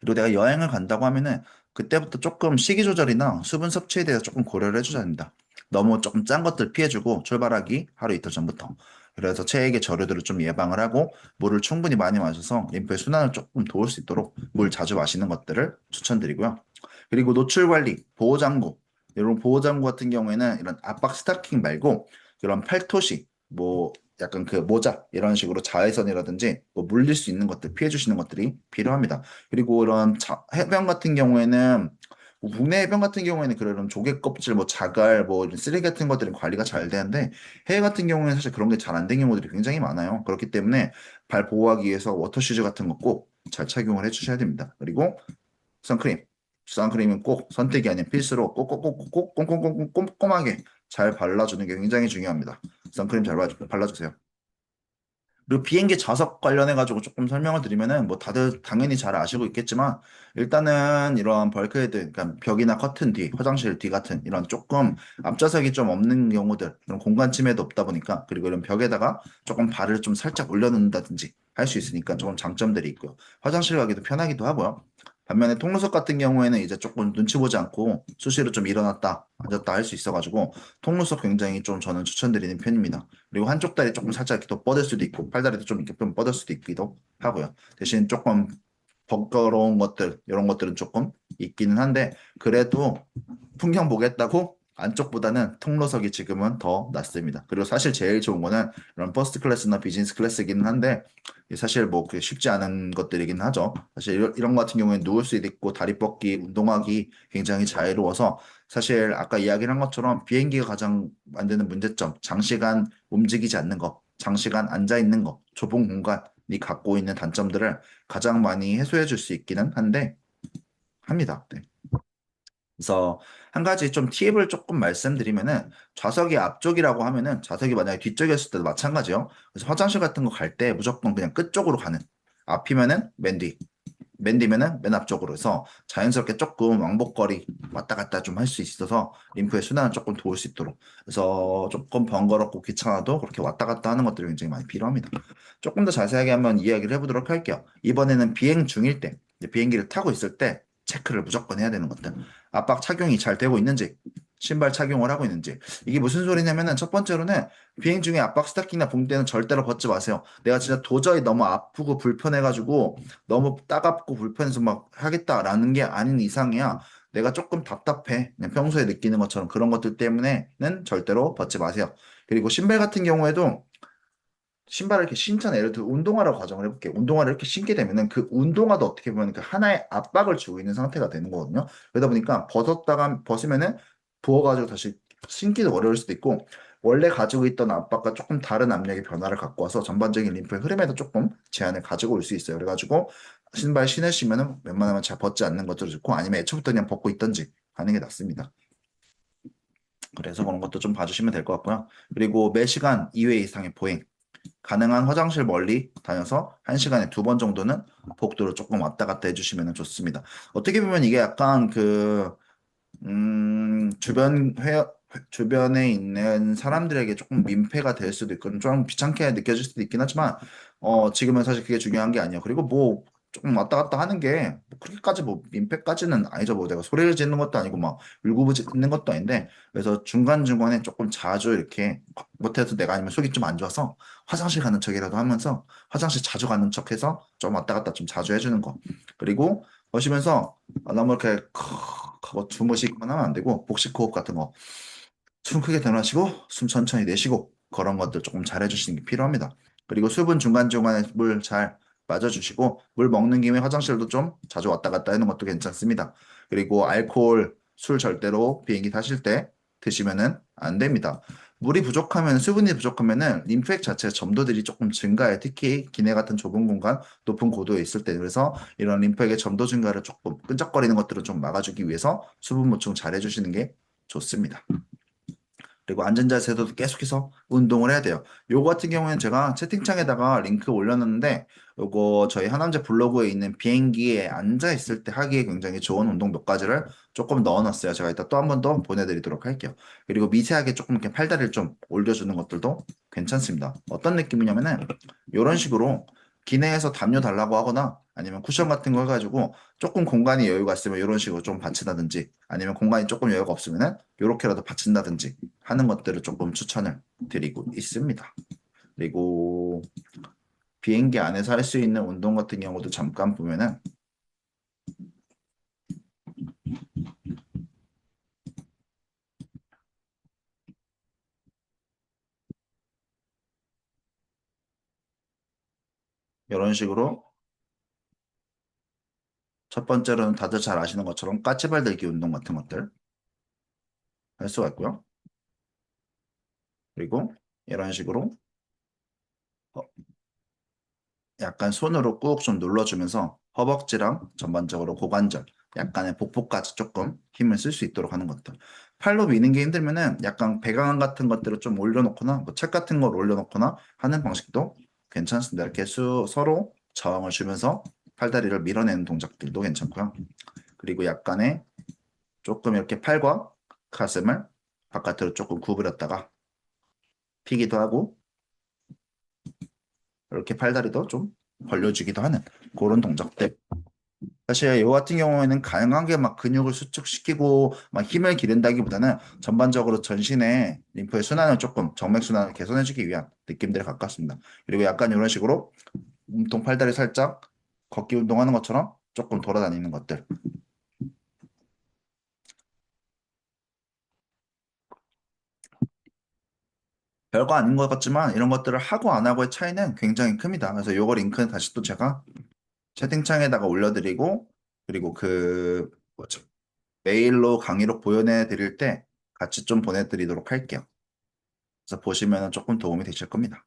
그리고 내가 여행을 간다고 하면은 그때부터 조금 식이 조절이나 수분 섭취에 대해서 조금 고려를 해줘야 합니다. 너무 조금 짠 것들 피해주고 출발하기 하루 이틀 전부터. 그래서 체액의 저류들을 좀 예방을 하고 물을 충분히 많이 마셔서 림프의 순환을 조금 도울 수 있도록 물 자주 마시는 것들을 추천드리고요. 그리고 노출 관리, 보호 장구. 이런 보호장구 같은 경우에는 이런 압박 스타킹 말고 이런 팔토시, 뭐 약간 그 모자 이런 식으로 자외선이라든지 뭐 물릴 수 있는 것들 피해 주시는 것들이 필요합니다. 그리고 이런 해변 같은 경우에는 뭐 국내 해변 같은 경우에는 그런 조개 껍질, 뭐 자갈, 뭐 이런 쓰레기 같은 것들은 관리가 잘 되는데 해외 같은 경우에는 사실 그런 게 잘 안 된 경우들이 굉장히 많아요. 그렇기 때문에 발 보호하기 위해서 워터슈즈 같은 거 꼭 잘 착용을 해주셔야 됩니다. 그리고 선크림. 선크림은 꼭 선택이 아닌 필수로 꼭꼭꼭꼭 꼼꼼꼼꼼 꼼꼼하게 잘 발라주는 게 굉장히 중요합니다. 선크림 잘 발라주세요. 그리고 비행기 좌석 관련해가지고 조금 설명을 드리면은 뭐 다들 당연히 잘 아시고 있겠지만 일단은 이런 벌크헤드, 그러니까 벽이나 커튼 뒤, 화장실 뒤 같은 이런 조금 앞좌석이 좀 없는 경우들, 이런 공간 침해도 없다 보니까 그리고 이런 벽에다가 조금 발을 좀 살짝 올려놓는다든지 할 수 있으니까 조금 장점들이 있고요. 화장실 가기도 편하기도 하고요. 반면에 통로석 같은 경우에는 이제 조금 눈치 보지 않고 수시로 좀 일어났다 앉았다 할 수 있어가지고 통로석 굉장히 좀 저는 추천드리는 편입니다. 그리고 한쪽 다리 조금 살짝 이렇게 더 뻗을 수도 있고 팔다리도 좀 이렇게 좀 뻗을 수도 있기도 하고요. 대신 조금 번거로운 것들 이런 것들은 조금 있기는 한데 그래도 풍경 보겠다고 안쪽보다는 통로석이 지금은 더 낫습니다. 그리고 사실 제일 좋은 거는 이런 퍼스트 클래스나 비즈니스 클래스이기는 한데 사실 뭐 그게 쉽지 않은 것들이긴 하죠. 사실 이런 거 같은 경우에 누울 수도 있고 다리 뻗기, 운동하기 굉장히 자유로워서 사실 아까 이야기를 한 것처럼 비행기가 가장 만드는 문제점, 장시간 움직이지 않는 거, 장시간 앉아 있는 거, 좁은 공간이 갖고 있는 단점들을 가장 많이 해소해 줄 수 있기는 한데 합니다. 네. 그래서 한 가지 좀 팁을 조금 말씀드리면은 좌석이 앞쪽이라고 하면은 좌석이 만약에 뒤쪽이었을 때도 마찬가지요. 그래서 화장실 같은 거 갈 때 무조건 그냥 끝쪽으로 가는. 앞이면은 맨 뒤, 맨 뒤면은 맨 앞쪽으로 해서 자연스럽게 조금 왕복거리 왔다 갔다 좀 할 수 있어서 림프의 순환을 조금 도울 수 있도록. 그래서 조금 번거롭고 귀찮아도 그렇게 왔다 갔다 하는 것들이 굉장히 많이 필요합니다. 조금 더 자세하게 한번 이야기를 해보도록 할게요. 이번에는 비행 중일 때, 이제 비행기를 타고 있을 때 체크를 무조건 해야 되는 것들. 압박 착용이 잘 되고 있는지, 신발 착용을 하고 있는지. 이게 무슨 소리냐면은 첫 번째로는 비행 중에 압박 스타킹이나 붕대는 절대로 벗지 마세요. 내가 진짜 도저히 너무 아프고 불편해가지고 너무 따갑고 불편해서 막 하겠다라는 게 아닌 이상이야. 내가 조금 답답해. 그냥 평소에 느끼는 것처럼 그런 것들 때문에는 절대로 벗지 마세요. 그리고 신발 같은 경우에도 신발을 이렇게 신잖아요. 예를 들어 운동화라고 가정을 해볼게요. 운동화를 이렇게 신게 되면은 그 운동화도 어떻게 보면 그 하나의 압박을 주고 있는 상태가 되는 거거든요. 그러다 보니까 벗으면은 부어가지고 다시 신기도 어려울 수도 있고 원래 가지고 있던 압박과 조금 다른 압력의 변화를 갖고 와서 전반적인 림프의 흐름에도 조금 제한을 가지고 올 수 있어요. 그래가지고 신발 신으시면은 웬만하면 잘 벗지 않는 것도 좋고 아니면 애초부터 그냥 벗고 있던지 하는 게 낫습니다. 그래서 그런 것도 좀 봐주시면 될 것 같고요. 그리고 매 시간 2회 이상의 보행. 가능한 화장실 멀리 다녀서 1시간에 2번 정도는 복도를 조금 왔다 갔다 해주시면 좋습니다. 어떻게 보면 이게 약간 주변에 있는 사람들에게 조금 민폐가 될 수도 있고, 좀 귀찮게 느껴질 수도 있긴 하지만, 지금은 사실 그게 중요한 게 아니에요. 그리고 뭐, 조금 왔다 갔다 하는 게, 뭐 그렇게까지 뭐, 민폐까지는 아니죠. 뭐, 내가 소리를 지르는 것도 아니고, 막, 울고불고 것도 아닌데, 그래서 중간중간에 조금 자주 이렇게, 못해도 내가 아니면 속이 좀 안 좋아서, 화장실 가는 척이라도 하면서, 화장실 자주 가는 척해서, 좀 왔다 갔다 좀 자주 해주는 거. 그리고, 보시면서, 너무 이렇게, 하고 주무시기만 하면 안 되고 복식 호흡 같은 거 숨 크게 들어마시고 숨 천천히 내쉬고 그런 것들 조금 잘 해주시는 게 필요합니다. 그리고 수분 중간중간에 물 잘 빠져주시고 물 먹는 김에 화장실도 좀 자주 왔다 갔다 하는 것도 괜찮습니다. 그리고 알코올, 술 절대로 비행기 타실 때 드시면은 안 됩니다. 물이 부족하면 수분이 부족하면은 림프액 자체 점도들이 조금 증가해 특히 기내 같은 좁은 공간 높은 고도에 있을 때 그래서 이런 림프액의 점도 증가를 조금 끈적거리는 것들을 좀 막아주기 위해서 수분 보충 잘 해주시는 게 좋습니다. 그리고 앉은 자세도 계속해서 운동을 해야 돼요. 요거 같은 경우에는 제가 채팅창에다가 링크 올려놨는데 요거 저희 하남자 블로그에 있는 비행기에 앉아 있을 때 하기에 굉장히 좋은 운동 몇 가지를 조금 넣어놨어요. 제가 이따 또 한 번 더 보내드리도록 할게요. 그리고 미세하게 조금 이렇게 팔다리를 좀 올려주는 것들도 괜찮습니다. 어떤 느낌이냐면은 요런 식으로 기내에서 담요 달라고 하거나 아니면 쿠션 같은 거 해가지고 조금 공간이 여유가 있으면 이런 식으로 좀 받친다든지 아니면 공간이 조금 여유가 없으면은 요렇게라도 받친다든지 하는 것들을 조금 추천을 드리고 있습니다. 그리고 비행기 안에서 할 수 있는 운동 같은 경우도 잠깐 보면은 이런 식으로 첫 번째로는 다들 잘 아시는 것처럼 까치발 들기 운동 같은 것들 할 수가 있고요. 그리고 이런 식으로 어, 약간 손으로 꾹 좀 눌러주면서 허벅지랑 전반적으로 고관절, 약간의 복부까지 조금 힘을 쓸 수 있도록 하는 것들. 팔로 미는 게 힘들면은 약간 배관 같은 것들을 좀 올려놓거나 뭐 책 같은 걸 올려놓거나 하는 방식도 괜찮습니다. 이렇게 서로 저항을 주면서 팔다리를 밀어내는 동작들도 괜찮고요. 그리고 약간의 조금 이렇게 팔과 가슴을 바깥으로 조금 구부렸다가 피기도 하고 이렇게 팔다리도 좀 벌려주기도 하는 그런 동작들. 사실 이거 같은 경우에는 가능한 게 막 근육을 수축시키고 막 힘을 기른다기보다는 전반적으로 전신의 림프의 순환을 조금 정맥 순환을 개선해주기 위한 느낌들에 가깝습니다. 그리고 약간 이런 식으로 몸통 팔다리 살짝 걷기 운동하는 것처럼 조금 돌아다니는 것들. 별거 아닌 것 같지만 이런 것들을 하고 안 하고의 차이는 굉장히 큽니다. 그래서 요거 링크는 다시 또 제가 채팅창에다가 올려드리고 그리고 그 뭐죠? 메일로 강의록 보내드릴 때 같이 좀 보내드리도록 할게요. 그래서 보시면 조금 도움이 되실 겁니다.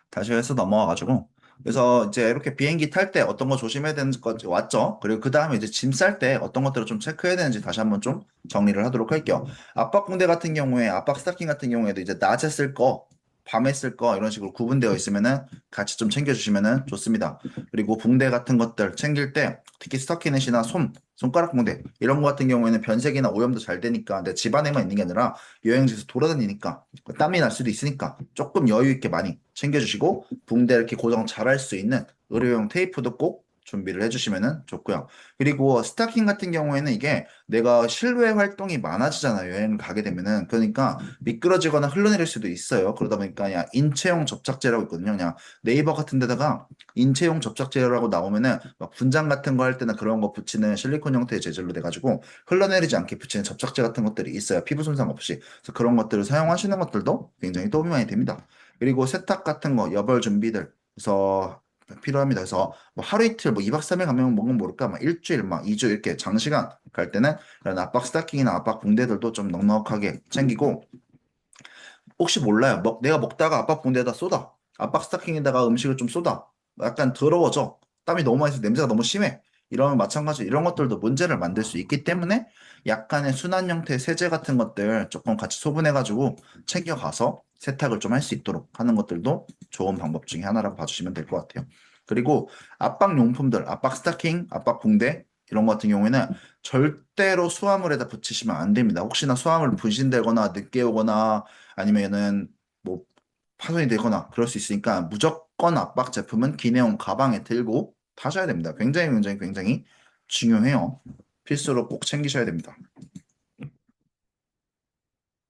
다시 해서 넘어와가지고 그래서 이제 이렇게 비행기 탈 때 어떤 거 조심해야 되는 거 왔죠? 그리고 그 다음에 이제 짐 쌀 때 어떤 것들을 좀 체크해야 되는지 다시 한번 좀 정리를 하도록 할게요. 압박 붕대 같은 경우에 압박 스타킹 같은 경우에도 이제 낮에 쓸 거, 밤에 쓸 거 이런 식으로 구분되어 있으면은 같이 좀 챙겨주시면은 좋습니다. 그리고 붕대 같은 것들 챙길 때 특히 스타키넷이나 손가락 붕대 이런 거 같은 경우에는 변색이나 오염도 잘 되니까 내 집안에만 있는 게 아니라 여행지에서 돌아다니니까 땀이 날 수도 있으니까 조금 여유 있게 많이 챙겨주시고 붕대 이렇게 고정 잘 할 수 있는 의료용 테이프도 꼭 준비를 해주시면 좋고요. 그리고 스타킹 같은 경우에는 이게 내가 실외 활동이 많아지잖아요. 여행을 가게 되면은. 그러니까 미끄러지거나 흘러내릴 수도 있어요. 그러다 보니까 그냥 인체용 접착제라고 있거든요. 그냥 네이버 같은 데다가 인체용 접착제라고 나오면은 막 분장 같은 거 할 때나 그런 거 붙이는 실리콘 형태의 재질로 돼가지고 흘러내리지 않게 붙이는 접착제 같은 것들이 있어요. 피부 손상 없이. 그래서 그런 것들을 사용하시는 것들도 굉장히 도움이 많이 됩니다. 그리고 세탁 같은 거, 여벌 준비들. 그래서 필요합니다. 그래서 뭐 하루 이틀, 뭐 2박 3일 가면 먹으면 모를까, 막 일주일, 막 2주 이렇게 장시간 갈 때는 이런 압박 스타킹이나 압박 붕대들도 좀 넉넉하게 챙기고 혹시 몰라요. 내가 먹다가 압박 붕대에다 쏟아. 압박 스타킹에다가 음식을 좀 쏟아. 약간 더러워져. 땀이 너무 많이 나서 냄새가 너무 심해. 이러면 마찬가지 이런 것들도 문제를 만들 수 있기 때문에 약간의 순한 형태의 세제 같은 것들 조금 같이 소분해가지고 챙겨가서 세탁을 좀 할 수 있도록 하는 것들도 좋은 방법 중에 하나라고 봐주시면 될 것 같아요. 그리고 압박 용품들, 압박 스타킹, 압박 붕대 이런 것 같은 경우에는 절대로 수화물에다 붙이시면 안 됩니다. 혹시나 수화물 분신되거나 늦게 오거나 아니면은 뭐 파손이 되거나 그럴 수 있으니까 무조건 압박 제품은 기내용 가방에 들고 타셔야 됩니다. 굉장히 굉장히 굉장히 중요해요. 필수로 꼭 챙기셔야 됩니다.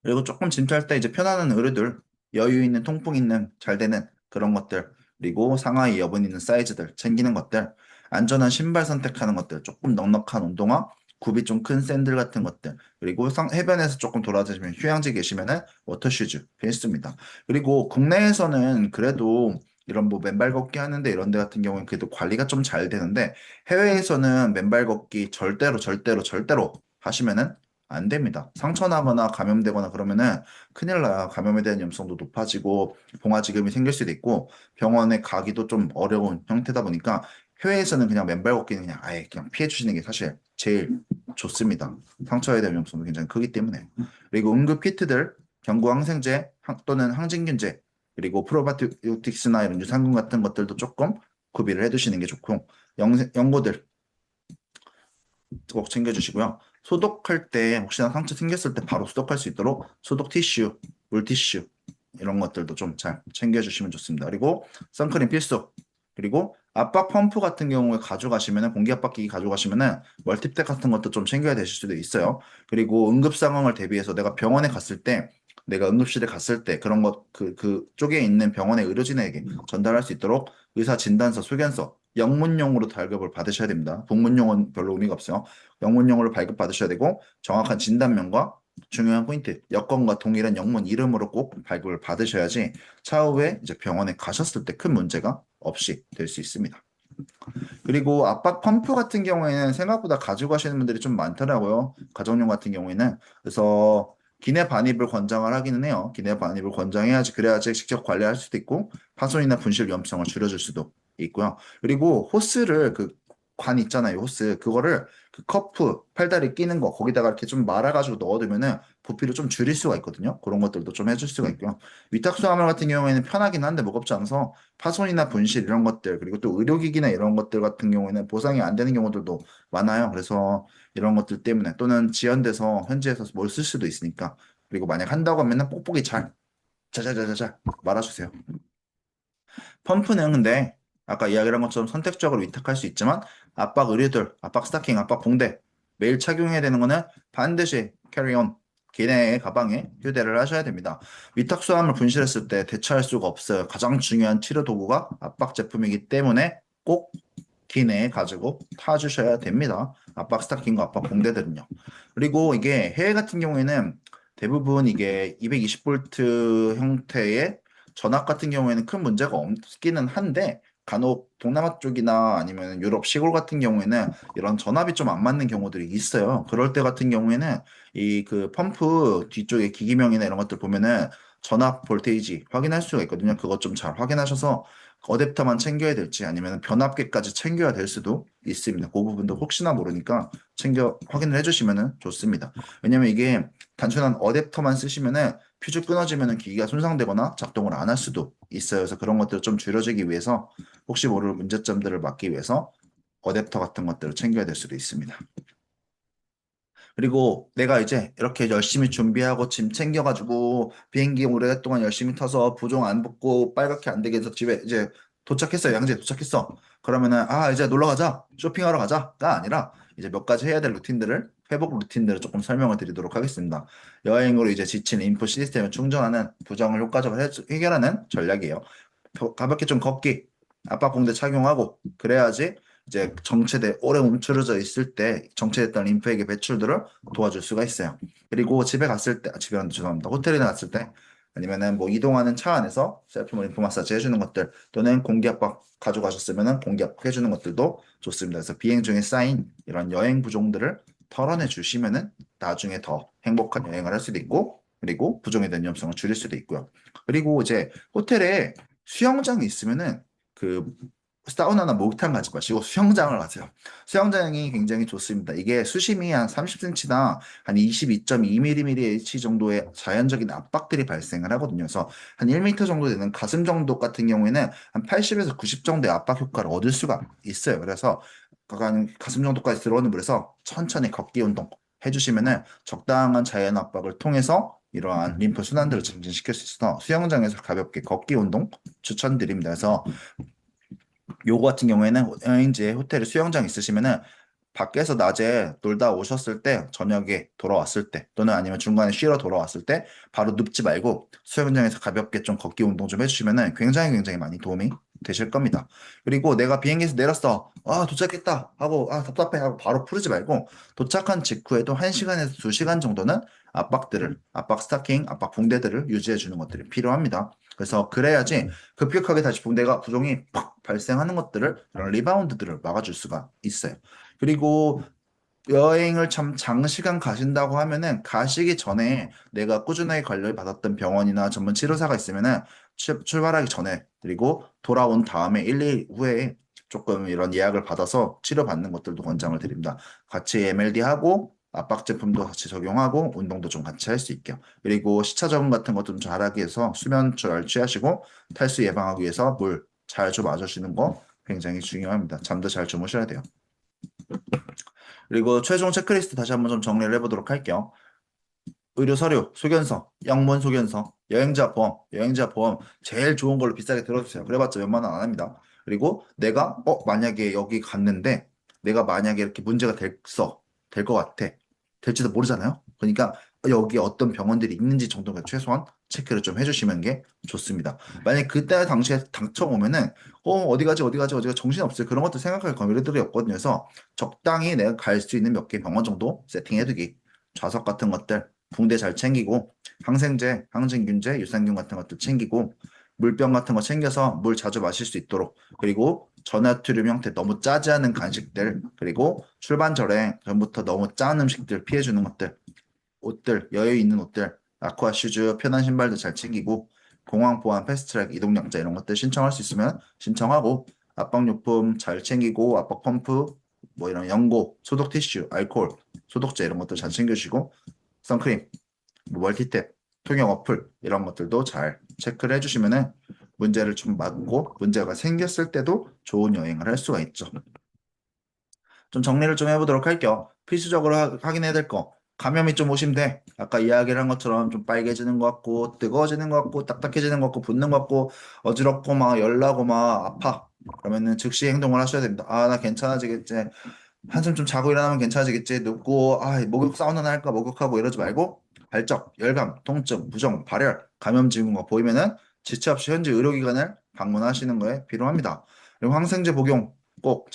그리고 조금 짐짤 때 이제 편안한 의류들, 여유 있는 통풍 있는 잘 되는 그런 것들, 그리고 상하이 여분 있는 사이즈들 챙기는 것들, 안전한 신발 선택하는 것들, 조금 넉넉한 운동화, 굽이 좀 큰 샌들 같은 것들, 그리고 해변에서 조금 돌아다니면 휴양지 계시면은 워터슈즈 필수입니다. 그리고 국내에서는 그래도 이런 뭐 맨발 걷기 하는데 이런 데 같은 경우는 그래도 관리가 좀 잘 되는데 해외에서는 맨발 걷기 절대로 절대로 절대로 하시면은 안 됩니다. 상처 나거나 감염되거나 그러면은 큰일 나요. 감염에 대한 위험성도 높아지고 봉화지금이 생길 수도 있고 병원에 가기도 좀 어려운 형태다 보니까 해외에서는 그냥 맨발 걷기는 그냥 아예 그냥 피해 주시는 게 사실 제일 좋습니다. 상처에 대한 위험성도 굉장히 크기 때문에. 그리고 응급 키트들, 경구 항생제 또는 항진균제 그리고 프로바이오틱스나 이런 유산균 같은 것들도 조금 구비를 해두시는 게 좋고 연고들 꼭 챙겨주시고요. 소독할 때 혹시나 상처 생겼을 때 바로 소독할 수 있도록 소독 티슈, 물티슈 이런 것들도 좀 잘 챙겨주시면 좋습니다. 그리고 선크림 필수. 그리고 압박 펌프 같은 경우에 가져가시면은 공기 압박기기 가져가시면은 멀티탭 같은 것도 좀 챙겨야 되실 수도 있어요. 그리고 응급 상황을 대비해서 내가 병원에 갔을 때 내가 응급실에 갔을 때 그런 것 그 쪽에 있는 병원의 의료진에게 전달할 수 있도록 의사 진단서, 소견서, 영문용으로 발급을 받으셔야 됩니다. 복문용은 별로 의미가 없어요. 영문용으로 발급 받으셔야 되고 정확한 진단명과 중요한 포인트. 여권과 동일한 영문 이름으로 꼭 발급을 받으셔야지 차후에 이제 병원에 가셨을 때 큰 문제가 없이 될 수 있습니다. 그리고 압박 펌프 같은 경우에는 생각보다 가지고 가시는 분들이 좀 많더라고요. 가정용 같은 경우에는. 그래서 기내 반입을 권장을 하기는 해요. 기내 반입을 권장해야지 그래야지 직접 관리할 수도 있고 파손이나 분실 위험성을 줄여줄 수도 있고요. 그리고 호스를 그 관 있잖아요. 호스 그거를 그 커프 팔다리 끼는 거 거기다가 이렇게 좀 말아가지고 넣어두면은 부피를 좀 줄일 수가 있거든요. 그런 것들도 좀 해줄 수가 있고요. 위탁수화물 같은 경우에는 편하긴 한데 무겁지 않아서 파손이나 분실 이런 것들 그리고 또 의료기기나 이런 것들 같은 경우에는 보상이 안 되는 경우들도 많아요. 그래서 이런 것들 때문에 또는 지연돼서 현지에서 뭘 쓸 수도 있으니까 그리고 만약 한다고 하면은 뽁뽁이 잘 자자자자자 말아주세요. 펌프는 근데 아까 이야기한 것처럼 선택적으로 위탁할 수 있지만 압박 의류들, 압박 스타킹, 압박 봉대 매일 착용해야 되는 거는 반드시 캐리온 기내의 가방에 휴대를 하셔야 됩니다. 위탁 수화물 분실했을 때 대처할 수가 없어요. 가장 중요한 치료 도구가 압박 제품이기 때문에 꼭 기내에 가지고 타주셔야 됩니다. 압박 스타킹과 압박 봉대들은요. 그리고 이게 해외 같은 경우에는 대부분 이게 220V 형태의 전압 같은 경우에는 큰 문제가 없기는 한데 간혹 동남아 쪽이나 아니면 유럽 시골 같은 경우에는 이런 전압이 좀 안 맞는 경우들이 있어요. 그럴 때 같은 경우에는 이 그 펌프 뒤쪽에 기기명이나 이런 것들 보면은 전압 볼테이지 확인할 수가 있거든요. 그것 좀 잘 확인하셔서 어댑터만 챙겨야 될지 아니면 변압기까지 챙겨야 될 수도 있습니다. 그 부분도 혹시나 모르니까 챙겨 확인을 해주시면 좋습니다. 왜냐면 이게 단순한 어댑터만 쓰시면은 퓨즈 끊어지면은 기기가 손상되거나 작동을 안 할 수도 있어요. 그래서 그런 것들을 좀 줄여주기 위해서 혹시 모를 문제점들을 막기 위해서 어댑터 같은 것들을 챙겨야 될 수도 있습니다. 그리고 내가 이제 이렇게 열심히 준비하고 짐 챙겨가지고 비행기 오랫동안 열심히 타서 부종 안 붙고 빨갛게 안 되게 해서 집에 이제 도착했어. 양재 도착했어. 그러면은 아 이제 놀러 가자. 쇼핑하러 가자가 아니라 이제 몇 가지 해야 될 루틴들을 회복 루틴들을 조금 설명을 드리도록 하겠습니다. 여행으로 이제 지친 인풋 시스템을 충전하는 부정을 효과적으로 해결하는 전략이에요. 가볍게 좀 걷기, 압박봉대 착용하고 그래야지 이제 정체돼 오래 움츠러져 있을 때 정체됐던 림프에게 배출들을 도와줄 수가 있어요. 그리고 집에 갔을 때, 집에는 죄송합니다. 호텔에 갔을 때 아니면은 뭐 이동하는 차 안에서 셀프 림프 마사지 해주는 것들 또는 공기 압박 가져가셨으면은 공기 압박 해주는 것들도 좋습니다. 그래서 비행 중에 쌓인 이런 여행 부종들을 털어내 주시면은 나중에 더 행복한 여행을 할 수도 있고 그리고 부종에 대한 위험성을 줄일 수도 있고요. 그리고 이제 호텔에 수영장이 있으면은 그 사우나나 목욕탕 가지 마시고 수영장을 가세요. 수영장이 굉장히 좋습니다. 이게 수심이 한 30cm나 한 22.2mmH 정도의 자연적인 압박들이 발생을 하거든요. 그래서 한 1m 정도 되는 가슴 정도 같은 경우에는 한 80에서 90 정도의 압박 효과를 얻을 수가 있어요. 그래서 약간 가슴 정도까지 들어오는 물에서 천천히 걷기 운동 해주시면은 적당한 자연 압박을 통해서 이러한 림프 순환들을 증진시킬 수 있어서 수영장에서 가볍게 걷기 운동 추천드립니다. 그래서 요거 같은 경우에는 여행지에 호텔에 수영장 있으시면은 밖에서 낮에 놀다 오셨을 때 저녁에 돌아왔을 때 또는 아니면 중간에 쉬러 돌아왔을 때 바로 눕지 말고 수영장에서 가볍게 좀 걷기 운동 좀 해주시면은 굉장히 많이 도움이 되실 겁니다. 그리고 내가 비행기에서 내렸어. 아, 도착했다. 하고, 아, 답답해. 하고 바로 푸르지 말고 도착한 직후에도 1시간에서 2시간 정도는 압박 스타킹, 압박 붕대들을 유지해 주는 것들이 필요합니다. 그래서 그래야지 급격하게 다시 붕대가 부종이 팍 발생하는 것들을 그런 리바운드들을 막아줄 수가 있어요. 그리고 여행을 참 장시간 가신다고 하면은 가시기 전에 내가 꾸준하게 관리를 받았던 병원이나 전문 치료사가 있으면은 출발하기 전에 그리고 돌아온 다음에 1, 2일 후에 조금 이런 예약을 받아서 치료받는 것들도 권장을 드립니다. 같이 MLD 하고 압박 제품도 같이 적용하고 운동도 좀 같이 할 수 있게요. 그리고 시차 적응 같은 것도 좀 잘하기 위해서 수면 잘 취하시고 탈수 예방하기 위해서 물 잘 좀 마셔주는 거 굉장히 중요합니다. 잠도 잘 주무셔야 돼요. 그리고 최종 체크리스트 다시 한번 좀 정리를 해보도록 할게요. 의료 서류, 소견서, 영문 소견서, 여행자 보험 제일 좋은 걸로 비싸게 들어주세요. 그래봤자 웬만원 안 합니다. 그리고 내가 만약에 여기 갔는데 내가 만약에 이렇게 문제가 될 것 같아. 될지도 모르잖아요. 그러니까 여기 어떤 병원들이 있는지 정도가 최소한 체크를 좀 해주시는 게 좋습니다. 만약 그때 당시에 당첨 오면은 어디 가지 어디 가지 어디가 정신 없어요. 그런 것도 생각할 거리들이 없거든요. 그래서 적당히 내가 갈 수 있는 몇 개 병원 정도 세팅해두기. 좌석 같은 것들 붕대 잘 챙기고 항생제, 항진균제, 유산균 같은 것도 챙기고 물병 같은 거 챙겨서 물 자주 마실 수 있도록 그리고 전나트륨 형태 너무 짜지 않은 간식들 그리고 출발 전부터 너무 짠 음식들 피해주는 것들 옷들 여유 있는 옷들 아쿠아 슈즈 편한 신발도 잘 챙기고 공항 보안 패스트트랙 이동약자 이런 것들 신청할 수 있으면 신청하고 압박용품 잘 챙기고 압박 펌프 뭐 이런 연고 소독 티슈 알코올 소독제 이런 것들 잘 챙겨주시고 선크림 뭐 멀티탭 통역 어플 이런 것들도 잘 체크를 해주시면은 문제를 좀 막고 문제가 생겼을 때도 좋은 여행을 할 수가 있죠. 좀 정리를 좀 해보도록 할게요. 필수적으로 확인해야 될 거. 감염이 좀 오심돼. 아까 이야기를 한 것처럼 좀 빨개지는 것 같고, 뜨거워지는 것 같고, 딱딱해지는 것 같고, 붓는 것 같고, 어지럽고, 막 열나고, 막 아파. 그러면은 즉시 행동을 하셔야 됩니다. 아, 나 괜찮아지겠지. 한숨 좀 자고 일어나면 괜찮아지겠지. 눕고, 아, 목욕 사우나나 할까, 목욕하고 이러지 말고, 발적, 열감, 통증, 부종, 발열, 감염 징후가 보이면은 지체 없이 현지 의료기관을 방문하시는 거에 필요합니다. 그리고 항생제 복용 꼭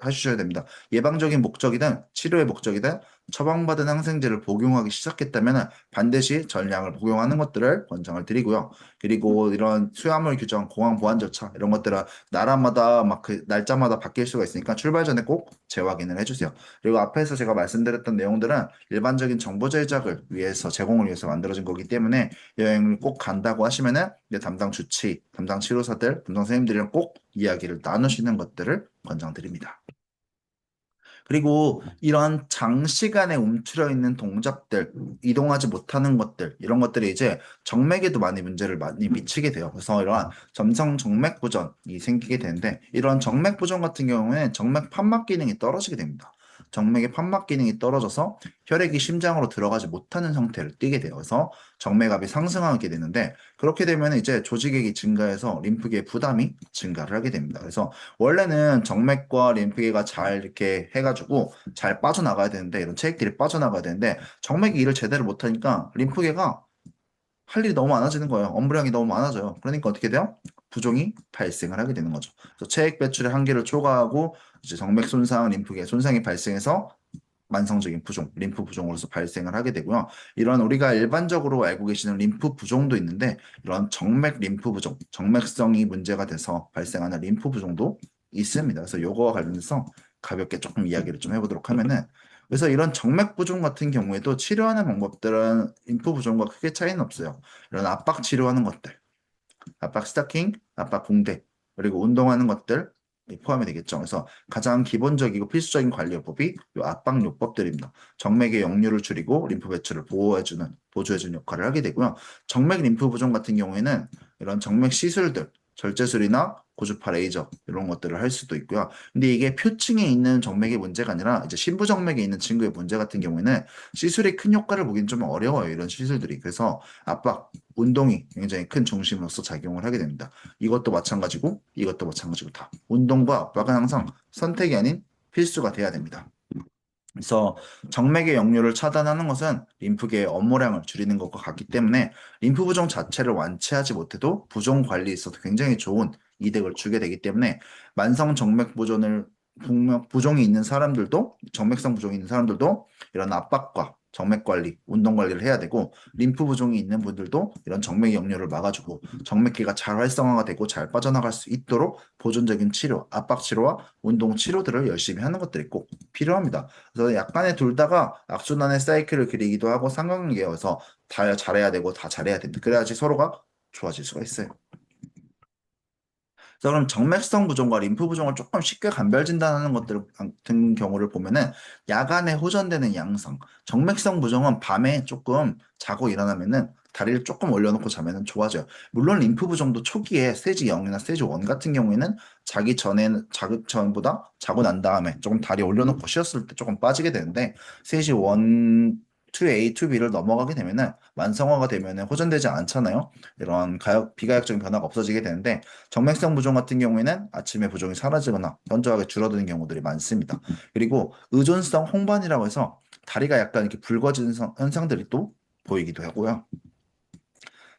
해주셔야 됩니다. 예방적인 목적이든 치료의 목적이든 처방받은 항생제를 복용하기 시작했다면 반드시 전량을 복용하는 것들을 권장을 드리고요. 그리고 이런 수화물 규정, 공항 보안 절차 이런 것들은 나라마다 막 그 날짜마다 바뀔 수가 있으니까 출발 전에 꼭 재확인을 해주세요. 그리고 앞에서 제가 말씀드렸던 내용들은 일반적인 정보 제작을 위해서 제공을 위해서 만들어진 거기 때문에 여행을 꼭 간다고 하시면은 이제 담당 주치, 담당 치료사들, 담당 선생님들이랑 꼭 이야기를 나누시는 것들을 권장드립니다. 그리고 이런 장시간에 움츠려 있는 동작들, 이동하지 못하는 것들, 이런 것들이 이제 정맥에도 많이 문제를 많이 미치게 돼요. 그래서 이러한 점성 정맥 부전이 생기게 되는데, 이런 정맥 부전 같은 경우에는 정맥 판막 기능이 떨어지게 됩니다. 정맥의 판막 기능이 떨어져서 혈액이 심장으로 들어가지 못하는 상태를 띠게 돼요. 그래서 정맥압이 상승하게 되는데, 그렇게 되면 이제 조직액이 증가해서 림프계의 부담이 증가를 하게 됩니다. 그래서 원래는 정맥과 림프계가 잘 이렇게 해가지고 잘 빠져나가야 되는데 이런 체액들이 빠져나가야 되는데 정맥이 일을 제대로 못하니까 림프계가 할 일이 너무 많아지는 거예요. 업무량이 너무 많아져요. 그러니까 어떻게 돼요? 부종이 발생을 하게 되는 거죠. 그래서 체액 배출의 한계를 초과하고 이제 정맥 손상, 림프계 손상이 발생해서 만성적인 부종, 림프 부종으로서 발생을 하게 되고요. 이런 우리가 일반적으로 알고 계시는 림프 부종도 있는데 이런 정맥 림프 부종, 정맥성이 문제가 돼서 발생하는 림프 부종도 있습니다. 그래서 요거와 관련해서 가볍게 조금 이야기를 좀 해보도록 하면은 그래서 이런 정맥 부종 같은 경우에도 치료하는 방법들은 림프 부종과 크게 차이는 없어요. 이런 압박 치료하는 것들, 압박 스타킹, 압박 붕대, 그리고 운동하는 것들 포함이 되겠죠. 그래서 가장 기본적이고 필수적인 관리요법이 이 압박요법들입니다. 정맥의 역류를 줄이고 림프 배출을 보조해주는 역할을 하게 되고요. 정맥 림프 부종 같은 경우에는 이런 정맥 시술들, 절제술이나 고주파 레이저 이런 것들을 할 수도 있고요. 근데 이게 표층에 있는 정맥의 문제가 아니라 이제 심부정맥에 있는 친구의 문제 같은 경우에는 시술이 큰 효과를 보기는 좀 어려워요. 이런 시술들이. 그래서 압박, 운동이 굉장히 큰 중심으로서 작용을 하게 됩니다. 이것도 마찬가지고 이것도 마찬가지고 다. 운동과 압박은 항상 선택이 아닌 필수가 돼야 됩니다. 그래서 정맥의 역류를 차단하는 것은 림프계의 업무량을 줄이는 것과 같기 때문에 림프 부종 자체를 완치하지 못해도 부종 관리에 있어서 굉장히 좋은 이득을 주게 되기 때문에 만성 정맥 부종이 있는 사람들도 정맥성 부종이 있는 사람들도 이런 압박과 정맥 관리, 운동 관리를 해야 되고 림프 부종이 있는 분들도 이런 정맥 역류를 막아주고 정맥기가 잘 활성화가 되고 잘 빠져나갈 수 있도록 보존적인 치료, 압박 치료와 운동 치료들을 열심히 하는 것들이 꼭 필요합니다. 그래서 약간의 둘 다가 악순환의 사이클을 그리기도 하고 상관관계여서 다 잘해야 되고 다 잘해야 됩니다. 그래야지 서로가 좋아질 수가 있어요. 그래서 그럼 정맥성 부종과 림프 부종을 조금 쉽게 감별 진단하는 것들 같은 경우를 보면은 야간에 호전되는 양상. 정맥성 부종은 밤에 조금 자고 일어나면은 다리를 조금 올려놓고 자면은 좋아져요. 물론 림프 부종도 초기에 스테이지 0이나 스테이지 1 같은 경우에는 자기 전보다 자고 난 다음에 조금 다리 올려놓고 쉬었을 때 조금 빠지게 되는데 스테이지 1, 2A, 2B를 넘어가게 되면은 만성화가 되면은 호전되지 않잖아요. 이런 비가역적인 변화가 없어지게 되는데 정맥성 부종 같은 경우에는 아침에 부종이 사라지거나 현저하게 줄어드는 경우들이 많습니다. 그리고 의존성 홍반이라고 해서 다리가 약간 이렇게 붉어지는 현상들이 또 보이기도 하고요.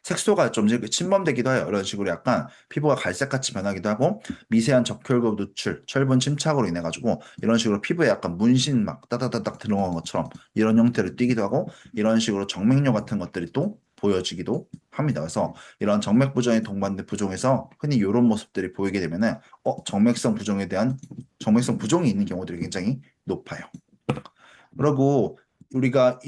색소가 좀 이렇게 침범되기도 해요. 이런 식으로 약간 피부가 갈색같이 변하기도 하고 미세한 적혈구 노출, 철분 침착으로 인해 가지고 이런 식으로 피부에 약간 문신 막 따다다닥 들어간 것처럼 이런 형태를 띠기도 하고 이런 식으로 정맥류 같은 것들이 또 보여지기도 합니다. 그래서 이런 정맥 부종에 동반된 부종에서 흔히 이런 모습들이 보이게 되면은 정맥성 부종에 대한 정맥성 부종이 있는 경우들이 굉장히 높아요. 그리고 우리가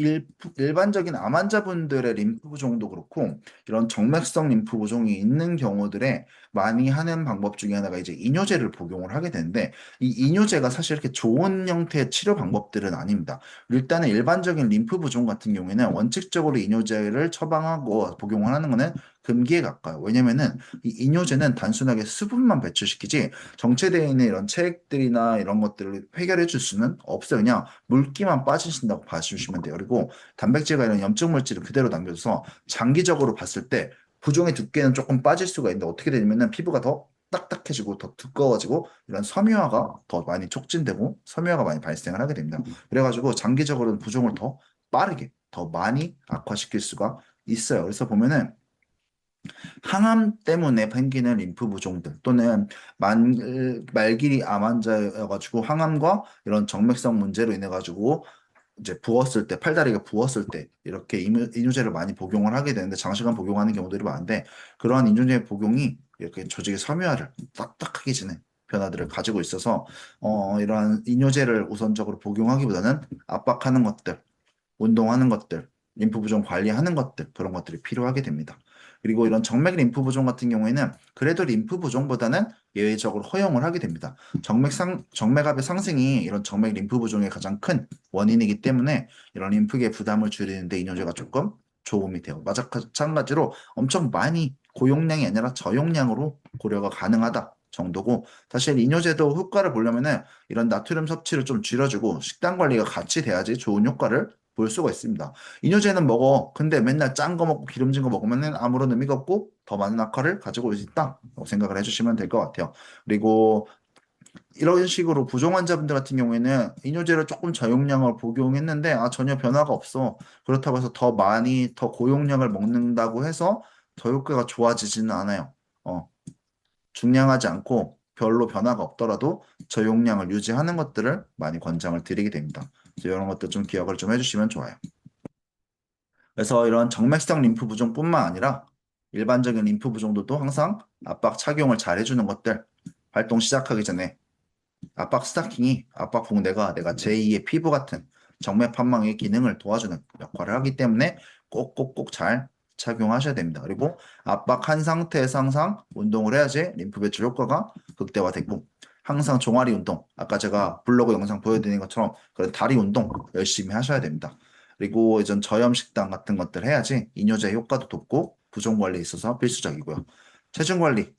일반적인 암 환자분들의 림프 부종도 그렇고 이런 정맥성 림프 부종이 있는 경우들에 많이 하는 방법 중에 하나가 이제 이뇨제를 복용을 하게 되는데 이 이뇨제가 사실 이렇게 좋은 형태의 치료 방법들은 아닙니다. 일단은 일반적인 림프 부종 같은 경우에는 원칙적으로 이뇨제를 처방하고 복용을 하는 거는 금기에 가까워요. 왜냐면은 이 이뇨제는 단순하게 수분만 배출시키지 정체되어 있는 이런 체액들이나 이런 것들을 해결해 줄 수는 없어요. 그냥 물기만 빠지신다고 봐주시면 돼요. 그리고 단백질과 이런 염증 물질을 그대로 남겨줘서 장기적으로 봤을 때 부종의 두께는 조금 빠질 수가 있는데 어떻게 되냐면은 피부가 더 딱딱해지고 더 두꺼워지고 이런 섬유화가 더 많이 촉진되고 섬유화가 많이 발생을 하게 됩니다. 그래가지고 장기적으로는 부종을 더 빠르게 더 많이 악화시킬 수가 있어요. 그래서 보면은 항암 때문에 생기는 림프 부종들 또는 말기리 암 환자여가지고 항암과 이런 정맥성 문제로 인해 가지고 이제 부었을 때 팔다리가 부었을 때 이렇게 이뇨제를 많이 복용을 하게 되는데 장시간 복용하는 경우들이 많은데 그러한 이뇨제 복용이 이렇게 조직의 섬유화를 딱딱하게 지는 변화들을 가지고 있어서 이러한 이뇨제를 우선적으로 복용하기보다는 압박하는 것들 운동하는 것들, 림프 부종 관리하는 것들, 그런 것들이 필요하게 됩니다. 그리고 이런 정맥 림프 부종 같은 경우에는 그래도 림프 부종보다는 예외적으로 허용을 하게 됩니다. 정맥압의 상승이 이런 정맥 림프 부종의 가장 큰 원인이기 때문에 이런 림프계 부담을 줄이는데 이뇨제가 조금 도움이 돼요. 마찬가지로 엄청 많이 고용량이 아니라 저용량으로 고려가 가능하다 정도고 사실 이뇨제도 효과를 보려면은 이런 나트륨 섭취를 좀 줄여주고 식단 관리가 같이 돼야지 좋은 효과를 볼 수가 있습니다. 이뇨제는 먹어. 근데 맨날 짠 거 먹고 기름진 거 먹으면은 아무런 의미가 없고 더 많은 악화를 가지고 올 수 있다. 라고 생각을 해주시면 될 것 같아요. 그리고 이런 식으로 부종 환자분들 같은 경우에는 이뇨제를 조금 저용량을 복용했는데 전혀 변화가 없어. 그렇다고 해서 더 많이 더 고용량을 먹는다고 해서 더 효과가 좋아지지는 않아요. 어, 중량하지 않고 별로 변화가 없더라도 저용량을 유지하는 것들을 많이 권장을 드리게 됩니다. 그래서 이런 것들 좀 기억을 좀 해주시면 좋아요. 그래서 이런 정맥성 림프 부종뿐만 아니라 일반적인 림프 부종도 항상 압박 착용을 잘 해주는 것들 활동 시작하기 전에 압박 스타킹이 압박 붕대가 내가 제2의 피부 같은 정맥 판망의 기능을 도와주는 역할을 하기 때문에 꼭꼭꼭 잘 착용하셔야 됩니다. 그리고 압박한 상태에서 항상 운동을 해야지 림프 배출 효과가 극대화되고 항상 종아리 운동, 아까 제가 블로그 영상 보여드린 것처럼 그런 다리 운동 열심히 하셔야 됩니다. 그리고 이전 저염 식단 같은 것들 해야지 이뇨제 효과도 높고 부종 관리에 있어서 필수적이고요. 체중 관리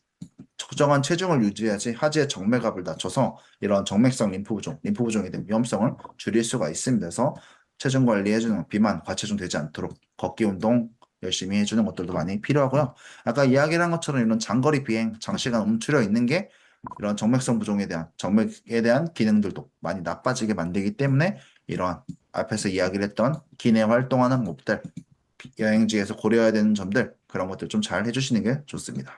적정한 체중을 유지해야지 하지의 정맥압을 낮춰서 이런 정맥성 림프 부종, 림프 부종에 대한 위험성을 줄일 수가 있습니다. 그래서 체중 관리해주는 비만, 과체중 되지 않도록 걷기 운동 열심히 해주는 것들도 많이 필요하고요. 아까 이야기를 한 것처럼 이런 장거리 비행, 장시간 움츠려 있는 게 이런 정맥성 부종에 대한 정맥에 대한 기능들도 많이 나빠지게 만들기 때문에 이러한 앞에서 이야기를 했던 기내 활동하는 것들, 여행지에서 고려해야 되는 점들 그런 것들 좀 잘 해주시는 게 좋습니다.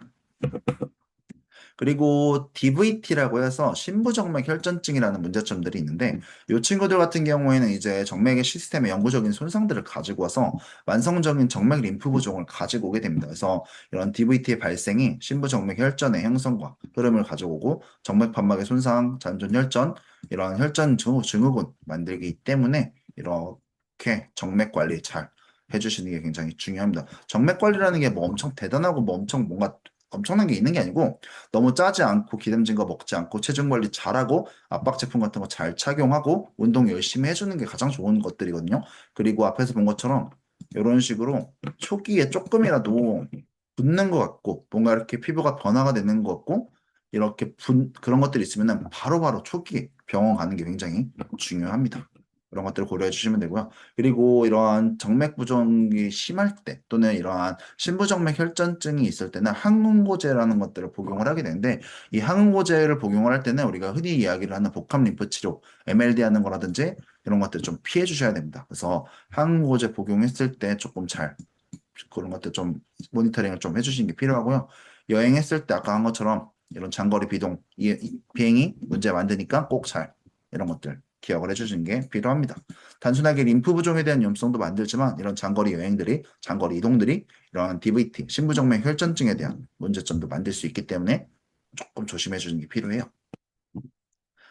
그리고 DVT라고 해서 심부정맥 혈전증이라는 문제점들이 있는데 이 친구들 같은 경우에는 이제 정맥의 시스템에 영구적인 손상들을 가지고 와서 만성적인 정맥 림프 부종을 가지고 오게 됩니다. 그래서 이런 DVT의 발생이 심부정맥 혈전의 형성과 흐름을 가져오고 정맥 판막의 손상, 잔존 혈전, 이런 혈전 증후군 만들기 때문에 이렇게 정맥 관리 잘 해주시는 게 굉장히 중요합니다. 정맥 관리라는 게 뭐 엄청 대단하고 뭐 엄청 뭔가 엄청난 게 있는 게 아니고 너무 짜지 않고 기름진 거 먹지 않고 체중 관리 잘하고 압박 제품 같은 거 잘 착용하고 운동 열심히 해주는 게 가장 좋은 것들이거든요. 그리고 앞에서 본 것처럼 이런 식으로 초기에 조금이라도 붓는 것 같고 뭔가 이렇게 피부가 변화가 되는 것 같고 이렇게 그런 것들이 있으면 바로바로 초기에 병원 가는 게 굉장히 중요합니다. 그런 것들을 고려해 주시면 되고요. 그리고 이러한 정맥 부종이 심할 때 또는 이러한 심부정맥 혈전증이 있을 때는 항응고제라는 것들을 복용을 하게 되는데 이 항응고제를 복용을 할 때는 우리가 흔히 이야기를 하는 복합 림프 치료, MLD 하는 거라든지 이런 것들을 좀 피해 주셔야 됩니다. 그래서 항응고제 복용했을 때 조금 잘 그런 것들 좀 모니터링을 좀 해주시는 게 필요하고요. 여행했을 때 아까 한 것처럼 이런 장거리 비동, 비행이 문제 만드니까 꼭 잘 이런 것들 기억을 해주시는 게 필요합니다. 단순하게 림프 부종에 대한 염성도 만들지만 이런 장거리 여행들이, 장거리 이동들이 이런 DVT, 심부정맥 혈전증에 대한 문제점도 만들 수 있기 때문에 조금 조심해 주는 게 필요해요.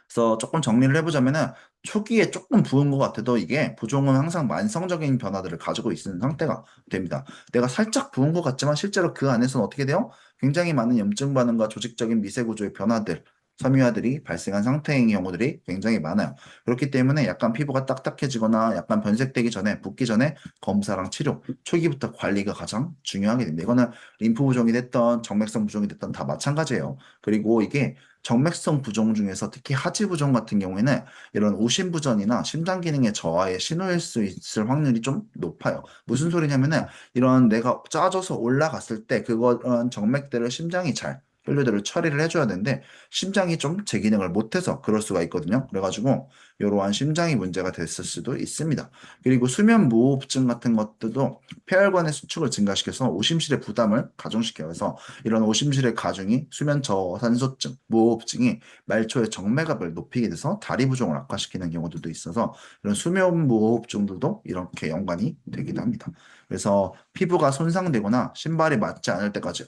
그래서 조금 정리를 해보자면은 초기에 조금 부은 것 같아도 이게 부종은 항상 만성적인 변화들을 가지고 있는 상태가 됩니다. 내가 살짝 부은 것 같지만 실제로 그 안에서는 어떻게 돼요? 굉장히 많은 염증 반응과 조직적인 미세 구조의 변화들, 섬유화들이 발생한 상태인 경우들이 굉장히 많아요. 그렇기 때문에 약간 피부가 딱딱해지거나 약간 변색되기 전에, 붓기 전에 검사랑 치료, 초기부터 관리가 가장 중요하게 됩니다. 이거는 림프 부종이 됐던 정맥성 부종이 됐던 다 마찬가지예요. 그리고 이게 정맥성 부종 중에서 특히 하지 부종 같은 경우에는 이런 오심부전이나 심장 기능의 저하의 신호일 수 있을 확률이 좀 높아요. 무슨 소리냐면은 이런 내가 짜져서 올라갔을 때 그런 정맥들을 심장이 잘 혈류들을 처리를 해줘야 되는데 심장이 좀 제 기능을 못해서 그럴 수가 있거든요. 그래가지고 이러한 심장이 문제가 됐을 수도 있습니다. 그리고 수면 무호흡증 같은 것들도 폐혈관의 수축을 증가시켜서 오심실의 부담을 가중시켜요. 그래서 이런 오심실의 가중이 수면 저산소증, 무호흡증이 말초의 정맥압을 높이게 돼서 다리 부종을 악화시키는 경우들도 있어서 이런 수면 무호흡증들도 이렇게 연관이 되기도 합니다. 그래서 피부가 손상되거나 신발이 맞지 않을 때까지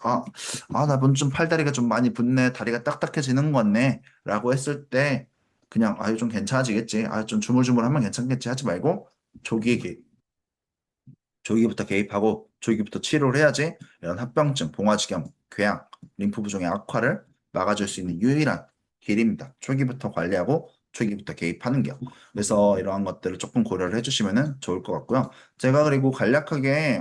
나 좀 팔다리가 좀 많이 붓네, 다리가 딱딱해지는 것 같네 라고 했을 때 그냥 좀 괜찮아지겠지, 좀 주물주물하면 괜찮겠지 하지 말고 조기에 조기부터 개입하고 조기부터 치료를 해야지 이런 합병증, 봉화지경, 궤양, 림프 부종의 악화를 막아줄 수 있는 유일한 길입니다. 초기부터 관리하고 초기부터 개입하는 게. 그래서 이러한 것들을 조금 고려를 해주시면 좋을 것 같고요. 제가 그리고 간략하게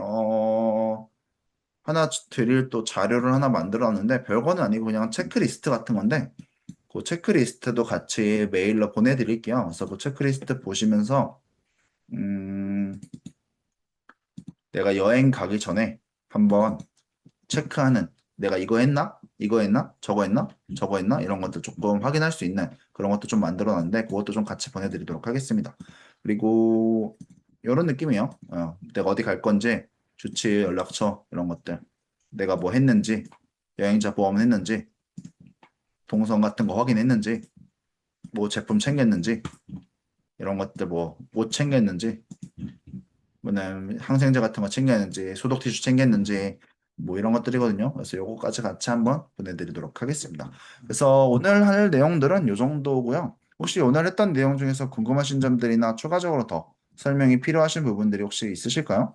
하나 드릴 또 자료를 하나 만들었는데 별거는 아니고 그냥 체크리스트 같은 건데 그 체크리스트도 같이 메일로 보내드릴게요. 그래서 그 체크리스트 보시면서 음, 내가 여행 가기 전에 한번 체크하는 내가 이거 했나? 이거 했나? 저거 했나? 저거 했나? 이런 것들 조금 확인할 수 있는 그런 것도 좀 만들어 놨는데 그것도 좀 같이 보내드리도록 하겠습니다. 그리고 이런 느낌이에요. 내가 어디 갈 건지 주치 연락처 이런 것들 내가 뭐 했는지 여행자 보험 했는지 동선 같은 거 확인했는지 뭐 제품 챙겼는지 이런 것들 뭐 옷 챙겼는지 뭐는 항생제 같은 거 챙겼는지 소독 티슈 챙겼는지 뭐 이런 것들이거든요. 그래서 요거까지 같이 한번 보내드리도록 하겠습니다. 그래서 오늘 할 내용들은 요 정도고요. 혹시 오늘 했던 내용 중에서 궁금하신 점들이나 추가적으로 더 설명이 필요하신 부분들이 혹시 있으실까요?